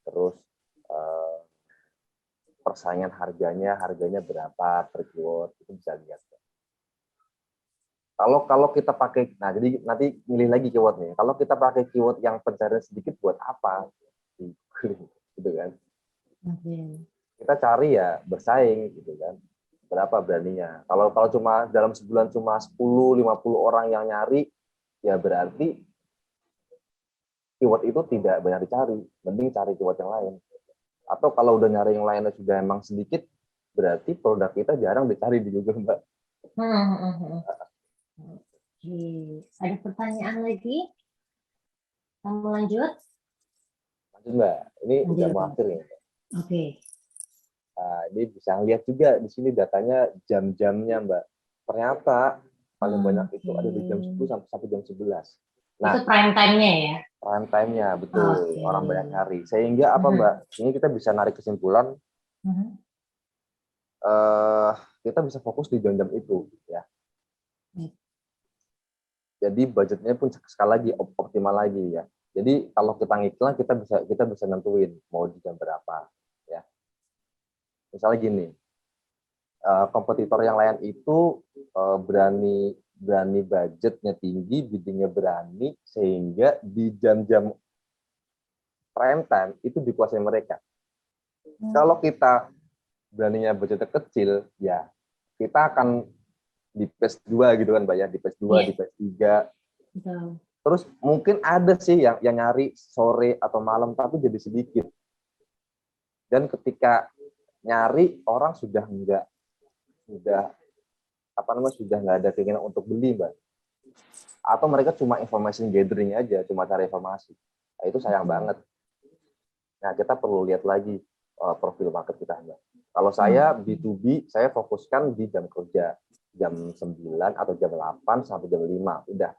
terus persaingan harganya berapa per keyword, itu bisa lihat. Kalau kita pakai, nah jadi nanti milih lagi keywordnya. Kalau kita pakai keyword yang pencarian sedikit buat apa? Gitu kan? Kita cari ya bersaing gitu kan. Berapa beraninya? Kalau cuma dalam sebulan cuma 10-50 orang yang nyari, ya berarti keyword itu tidak banyak dicari. Mending cari keyword yang lain. Atau kalau udah nyari yang lainnya sudah emang sedikit, berarti produk kita jarang dicari di Google, Mbak. Oke, ada pertanyaan lagi? Kamu lanjut? Lanjut, Mbak. Ini udah mau akhir ya. Oke. Nah, ini bisa lihat juga di sini datanya jam-jamnya, Mbak. Ternyata paling banyak itu ada di jam 10 sampai jam 11. Nah, itu prime time-nya ya? Prime time-nya, betul. Orang banyak nyari. Sehingga apa, Mbak? Ini kita bisa narik kesimpulan, kita bisa fokus di jam-jam itu, ya. Jadi budgetnya pun sekali lagi optimal lagi ya. Jadi kalau kita ngiklan kita bisa nentuin mau di jam berapa ya. Misalnya gini, kompetitor yang lain itu berani budgetnya tinggi, biddingnya berani, sehingga di jam-jam prime time itu dikuasai mereka. Kalau kita beraninya budgetnya kecil, ya kita akan di phase 2 gitu kan Mbak ya, di phase 2, di phase 3. Terus mungkin ada sih yang nyari sore atau malam, tapi jadi sedikit. Dan ketika nyari, orang sudah nggak ada keinginan untuk beli, Mbak. Atau mereka cuma information gathering aja, cuma cari informasi. Nah, itu sayang banget. Nah, kita perlu lihat lagi profil market kita, Mbak. Kalau saya B2B, saya fokuskan di jam kerja. Jam 9 atau jam 8 sampai jam 5. Udah.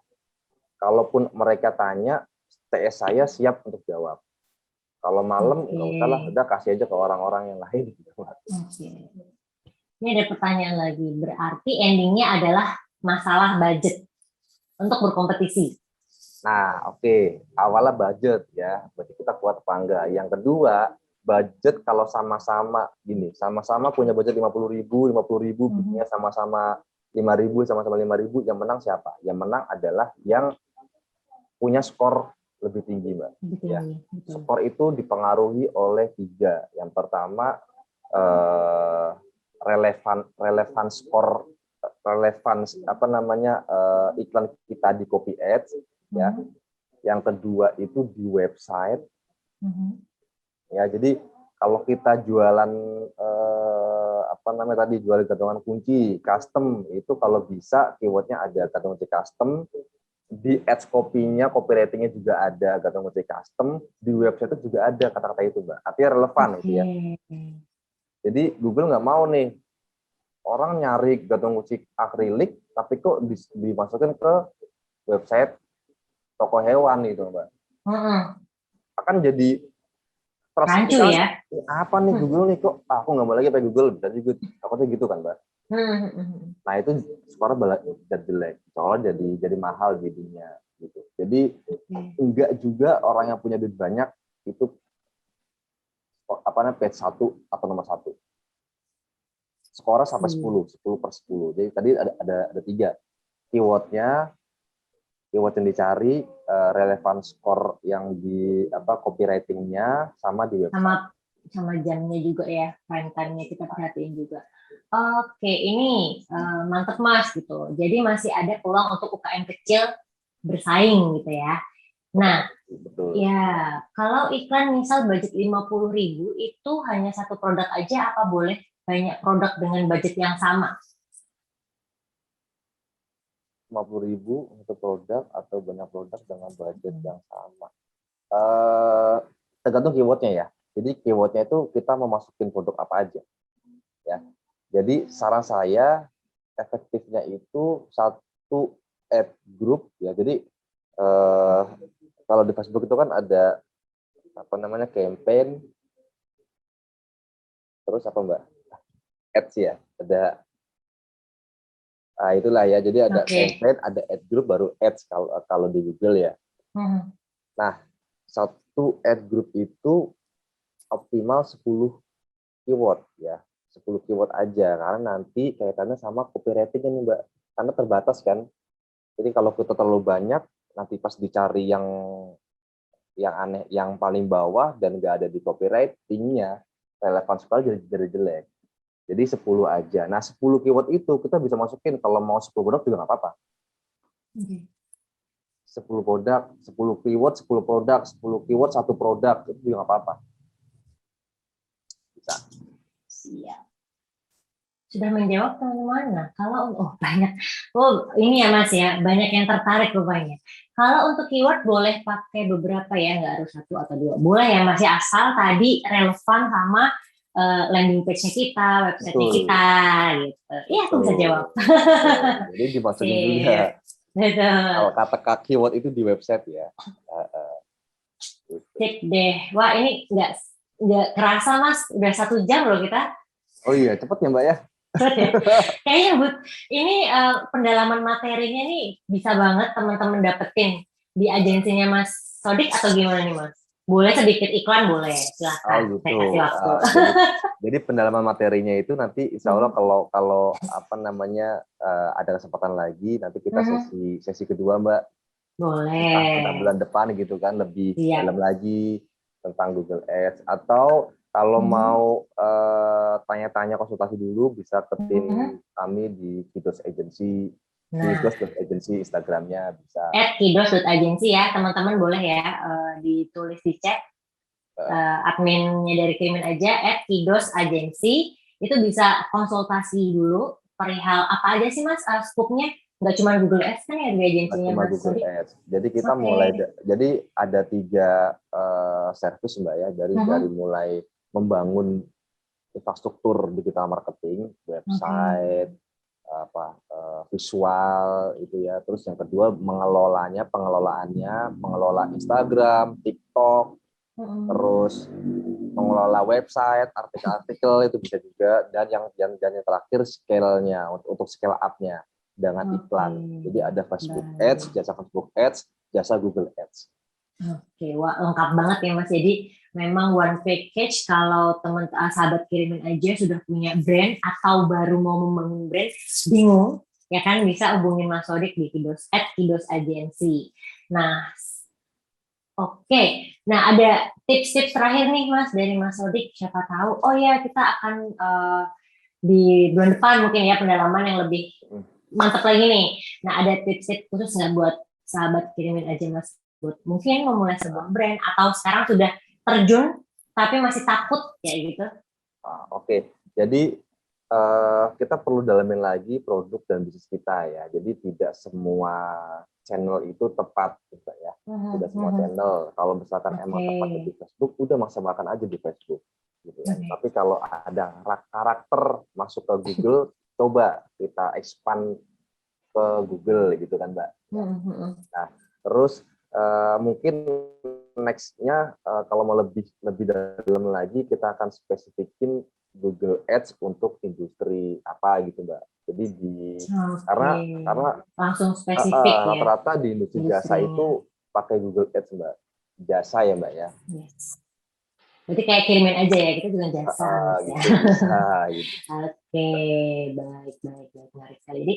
Kalaupun mereka tanya, TS saya siap untuk jawab. Kalau malam, nggak usah lah. Udah kasih aja ke orang-orang yang lain. Ini ada pertanyaan lagi. Berarti endingnya adalah masalah budget untuk berkompetisi. Nah, oke. Awalnya budget ya. Berarti kita kuat apa enggak. Yang kedua, budget kalau sama-sama gini, sama-sama punya budget 50.000, bikinnya sama-sama 5.000, sama-sama 5.000, yang menang siapa? Yang menang adalah yang punya skor lebih tinggi, Mbak. Ya. Skor itu dipengaruhi oleh 3. Yang pertama relevan skor, iklan kita di copy ads, ya. Yang kedua itu di website. Ya, jadi kalau kita jualan jual gantungan kunci custom, itu kalau bisa keywordnya ada gantungan kunci custom, di ads copy-nya, copywriting-nya juga ada gantungan kunci custom, di website itu juga ada kata-kata itu, Mbak. Artinya relevan itu ya. Jadi Google nggak mau nih orang nyari gantungan kunci akrilik tapi kok dimasukin ke website toko hewan gitu, Mbak. Akan jadi rancu ya. Apa nih Google nih, kok aku nggak mau lagi pakai Google, bisa juga takutnya gitu kan, Mbak. Nah, itu skornya jelek, soalnya jadi mahal jadinya gitu. Jadi enggak juga orang yang punya duit banyak itu page 1 atau nomor 1. Skornya sampai 10 per 10. Jadi tadi ada 3 keywordnya, keyword yang dicari, relevan skor yang di copywriting-nya, sama di website. Sama jamnya juga ya, prime time-nya kita perhatiin juga. Oke, ini mantep Mas gitu. Jadi masih ada peluang untuk UKM kecil bersaing gitu ya. Nah, betul. Ya kalau iklan misal budget 50.000 itu hanya satu produk aja, apa boleh banyak produk dengan budget yang sama? 50.000 untuk produk atau banyak produk dengan budget yang sama. Tergantung keywordnya ya. Jadi keywordnya itu kita mau masukin produk apa aja. Ya. Jadi saran saya efektifnya itu satu ad group ya. Jadi kalau di Facebook itu kan ada apa namanya, campaign, terus apa Mbak? Ads ya, ada itulah ya. Jadi ada campaign, ada ad group, baru ads kalau di Google ya. Nah, satu ad group itu optimal 10 keyword ya. 10 keyword aja, karena nanti kaitannya sama copywriting nih Mbak. Karena terbatas kan. Jadi kalau kita terlalu banyak, nanti pas dicari yang aneh, yang paling bawah dan nggak ada di copywriting-nya, relevan sekali jadi jelek. Jadi 10 aja. Nah, 10 keyword itu kita bisa masukin, kalau mau 10 produk juga nggak apa-apa. 10 produk, 10 keyword, 10 produk, 10 keyword, 1 produk, itu juga nggak apa-apa. Bisa. Siap. Sudah menjawab teman-teman. Nah, kalau banyak, ini ya Mas ya, banyak yang tertarik rupanya. Kalau untuk keyword boleh pakai beberapa ya, nggak harus 1 atau 2. Boleh ya Mas ya, asal tadi relevan sama landing page-nya kita, website-nya kita, gitu. Iya, aku bisa jawab. Jadi dimasukin juga. Kalau kata keyword itu di website ya. Sip deh. Wah, ini nggak kerasa Mas, udah 1 jam loh kita. Oh iya, cepet ya Mbak ya. Kayaknya ini pendalaman materinya nih bisa banget teman-teman dapetin di agensinya Mas Sodik atau gimana nih Mas? Boleh sedikit iklan boleh, silahkan. Oh gitu. Saya kasih waktu. Jadi pendalaman materinya itu nanti insya Allah kalau apa namanya ada kesempatan lagi, nanti kita sesi kedua Mbak. Boleh. Entah bulan depan gitu kan, lebih dalam lagi tentang Google Ads, atau kalau mau tanya-tanya konsultasi dulu bisa ke tim kami di Kidos Agency, Kidos.agency Instagramnya bisa. @kidos.agency ya teman-teman, boleh ya ditulis di chat adminnya dari Krimin aja @kidos.agency, itu bisa konsultasi dulu perihal apa aja sih Mas scope-nya. Nggak cuma Google Ads kan ya di agensinya Mas Google Ads. Jadi kita mulai, jadi ada 3 service Mbak ya, dari mulai membangun infrastruktur digital marketing, website, visual itu ya. Terus yang kedua pengelola Instagram, TikTok, terus mengelola website, artikel-artikel itu bisa juga, dan yang terakhir scale-nya, untuk scale up-nya dengan iklan. Jadi ada Facebook Ads, jasa Facebook Ads, jasa Google Ads. Oke, wah lengkap banget ya Mas. Jadi memang one package kalau sahabat Kirimin aja sudah punya brand atau baru mau membangun brand, bingung, ya kan, bisa hubungin Mas Sodik di Kidos Agency. Nah, oke. Nah, ada tips-tips terakhir nih Mas dari Mas Sodik. Siapa tahu, oh ya kita akan di bulan depan mungkin ya pendalaman yang lebih mantap lagi nih. Nah, ada tips-tips khusus nggak buat sahabat Kirimin aja Mas? Mungkin memulai sebuah brand atau sekarang sudah terjun tapi masih takut kayak gitu. Oke. Jadi kita perlu dalamin lagi produk dan bisnis kita ya. Jadi tidak semua channel itu tepat gitu ya. Tidak semua channel. Kalau misalkan emang tepatnya di Facebook, udah maksimalkan aja di Facebook gitu ya. Tapi kalau ada karakter masuk ke Google, coba kita expand ke Google gitu kan Mbak. Nah, terus mungkin next-nya kalau mau lebih dalam lagi, kita akan spesifikin Google Ads untuk industri apa gitu Mbak. Jadi karena langsung spesifik ya. Rata-rata di industri jasa itu pakai Google Ads Mbak. Jasa ya Mbak ya. Yes. Berarti kayak kirimin aja ya, kita juga jasa. Gitu. Oke, baik, menarik sekali. Jadi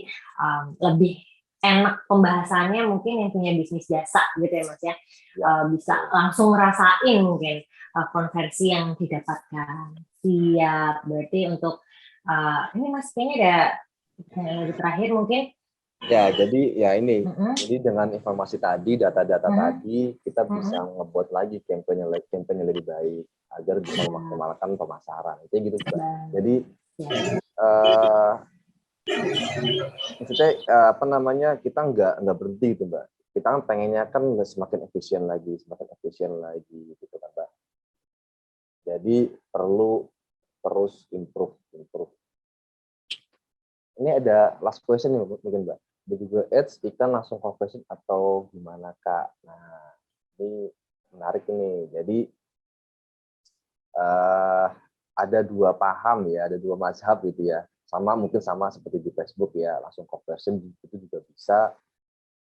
lebih enak pembahasannya mungkin yang punya bisnis jasa gitu ya Mas ya. Bisa langsung ngerasain mungkin konversi yang didapatkan. Siap. Berarti untuk ini Mas kayaknya ada yang terakhir mungkin. Ya, jadi ya ini. Jadi dengan informasi tadi, data-data tadi, kita bisa ngebuat lagi campaign yang lebih baik agar bisa memaksimalkan pemasaran. Itu gitu Mbak. Jadi maksudnya apa namanya, kita nggak berhenti gitu Mbak. Kita kan pengennya kan semakin efisien lagi gitu kan Mbak. Jadi perlu terus improve. Ini ada last question nih mungkin Mbak. Di Google Ads iklan langsung conversion atau gimana Kak? Nah, ini menarik ini. Jadi eh, ada dua paham ya, ada dua mazhab gitu ya. Mungkin sama seperti di Facebook ya, langsung conversion itu juga bisa.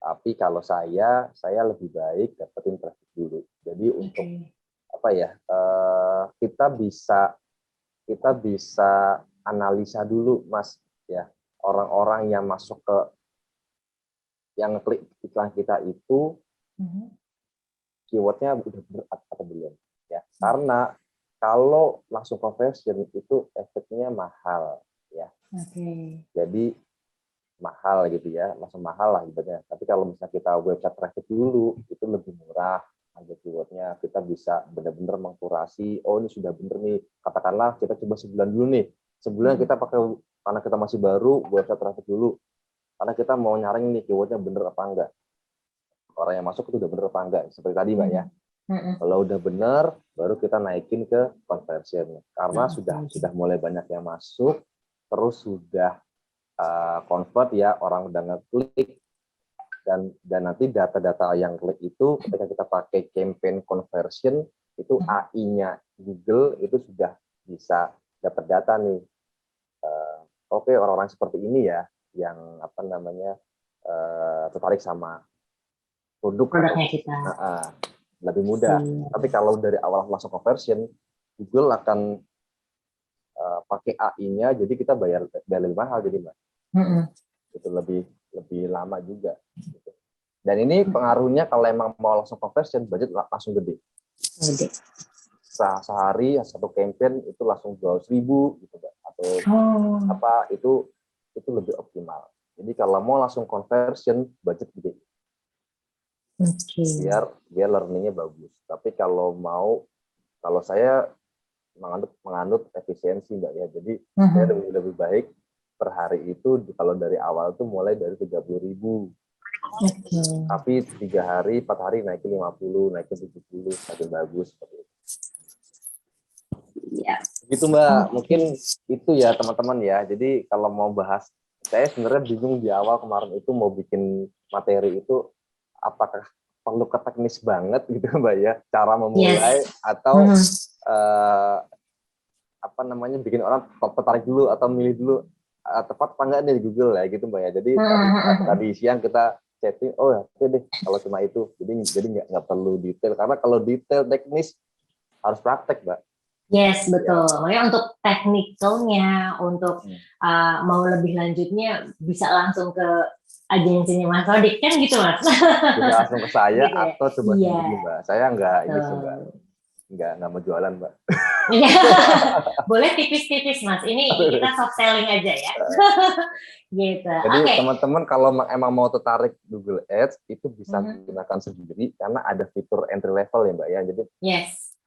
Tapi kalau saya lebih baik dapetin traffic dulu. Jadi untuk apa ya, kita bisa analisa dulu Mas ya, orang-orang yang masuk ke yang klik iklan kita itu keywordnya udah benar atau belum ya. Karena kalau langsung conversion itu efeknya mahal ya. Jadi mahal gitu ya, langsung mahal lah ibaratnya. Tapi kalau misalnya kita website traffic dulu, itu lebih murah harga keywordnya. Kita bisa benar-benar mengkurasi, oh ini sudah benar nih. Katakanlah kita coba sebulan dulu nih. Sebulan kita pakai, karena kita masih baru, website traffic dulu. Karena kita mau nyaring nih keywordnya benar apa enggak. Orang yang masuk itu udah benar apa enggak. Seperti tadi Mbak ya. Kalau udah benar, baru kita naikin ke conversion. Karena sudah mulai banyak yang masuk, terus sudah convert ya, orang udah ngeklik, dan nanti data-data yang klik itu ketika kita pakai campaign conversion itu AI-nya Google itu sudah bisa dapat data nih. Oke, orang-orang seperti ini ya yang apa namanya tertarik sama produknya kita. Lebih mudah. Tapi kalau dari awal langsung conversion, Google akan pakai AI-nya, jadi kita bayar lebih mahal jadi Mbak. Itu lebih lama juga. Gitu. Dan ini pengaruhnya kalau emang mau langsung conversion, budget langsung gede. Sehari satu campaign itu langsung 200.000 gitu Mbak. Atau apa itu lebih optimal. Jadi kalau mau langsung conversion, budget gede. Biar learningnya bagus. Tapi kalau saya menganut efisiensi Mbak ya. Jadi saya lebih baik per hari itu kalau dari awal tuh mulai dari 30.000. Tapi 3 hari, 4 hari naikin 50, naikin 70, makin bagus seperti itu. Iya. Gitu Mbak, mungkin itu ya teman-teman ya. Jadi kalau mau bahas, saya sebenarnya bingung di awal kemarin itu mau bikin materi itu apakah perlu ke teknis banget gitu Mbak ya, cara memulai atau apa namanya bikin orang tertarik dulu atau milih dulu tepat apa enggak nih di Google ya gitu Mbak ya. Jadi tadi siang kita chatting, oh ya oke deh kalau cuma itu. Jadi nggak perlu detail, karena kalau detail teknis harus praktek Mbak. Yes, betul. Makanya untuk teknikalnya, untuk mau lebih lanjutnya bisa langsung ke agensinya Mas Sodik kan gitu Mas. Bisa langsung ke saya gitu atau coba sendiri Mbak. Saya nggak ini sih Mbak. Nggak mau jualan Mbak. Boleh tipis-tipis Mas. Ini kita soft selling aja ya. Gitu. Jadi teman-teman kalau emang mau tertarik Google Ads itu bisa gunakan sendiri karena ada fitur entry level ya Mbak ya. Jadi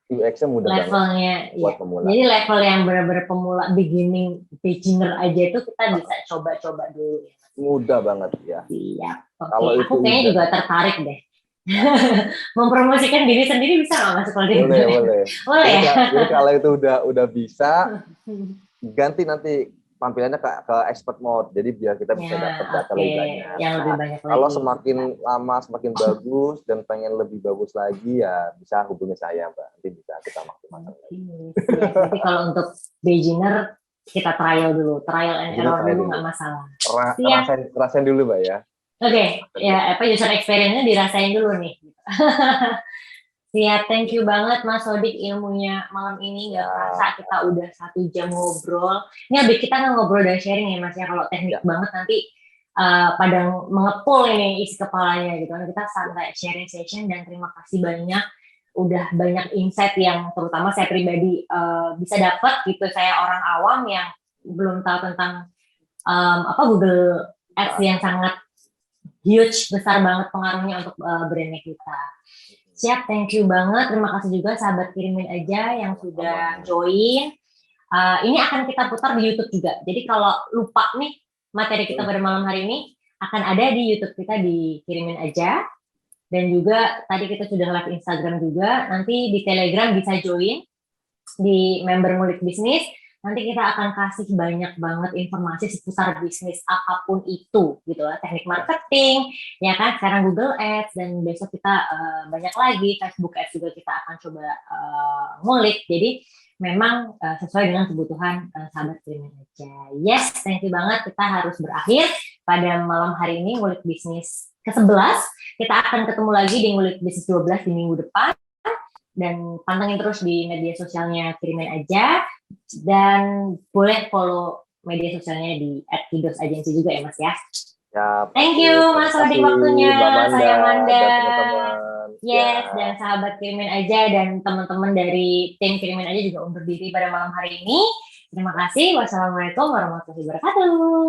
UX-nya mudah levelnya, banget buat pemula. Jadi level yang benar-benar pemula, beginner aja itu kita bisa coba-coba dulu. Mudah banget ya. Iya. Kalau aku kayaknya juga tertarik deh. Mempromosikan diri sendiri bisa nggak Mas? Boleh. Ya? Jadi kalau itu udah bisa, ganti nanti tampilannya ke expert mode. Jadi biar kita bisa dapat data lebih banyak. Yang lebih banyak kalau semakin lama semakin bagus dan pengen lebih bagus lagi ya bisa hubungi saya Mbak. Nanti bisa kita maksimalkan lagi. Jadi kalau untuk beginner kita trial and error dulu nggak masalah. Rasain dulu Mbak ya. Oke, ya user experience-nya dirasain dulu nih. Siap, thank you banget Mas Sodik ilmunya malam ini. Nggak kerasa kita udah 1 jam ngobrol. Ini lebih kita nggak ngobrol dan sharing ya Mas ya. Kalau teknik banget nanti pada mengepul ini isi kepalanya gitu kan. Kita santai sharing session dan terima kasih banyak. Udah banyak insight yang terutama saya pribadi bisa dapat gitu. Saya orang awam yang belum tahu tentang Google Ads yang sangat huge, besar banget pengaruhnya untuk brandnya kita. Siap, thank you banget. Terima kasih juga sahabat Kirimin Aja yang sudah join. Ini akan kita putar di YouTube juga. Jadi kalau lupa nih materi kita pada malam hari ini, akan ada di YouTube kita di Kirimin Aja. Dan juga tadi kita sudah live Instagram juga. Nanti di Telegram bisa join di member Ngulik Bisnis. Nanti kita akan kasih banyak banget informasi seputar bisnis apapun itu, gitu lah. Teknik marketing, ya kan, sekarang Google Ads, dan besok kita banyak lagi, Facebook Ads juga kita akan coba ngulik. Jadi memang sesuai dengan kebutuhan sahabat Kirimin Aja. Yes, thank you banget. Kita harus berakhir pada malam hari ini ngulik bisnis ke-11. Kita akan ketemu lagi di ngulik bisnis 12 di minggu depan. Dan pantengin terus di media sosialnya Kirimin Aja. Dan boleh follow media sosialnya di @kidos_agency juga ya Mas ya. Ya, Thank you Mas Odi waktunya. Saya Manda. dan teman-teman. Yes, Ya. dan sahabat Kirimin Aja dan teman-teman dari tim Kirimin Aja juga undur diri pada malam hari ini. Terima kasih. Wassalamualaikum warahmatullahi wabarakatuh.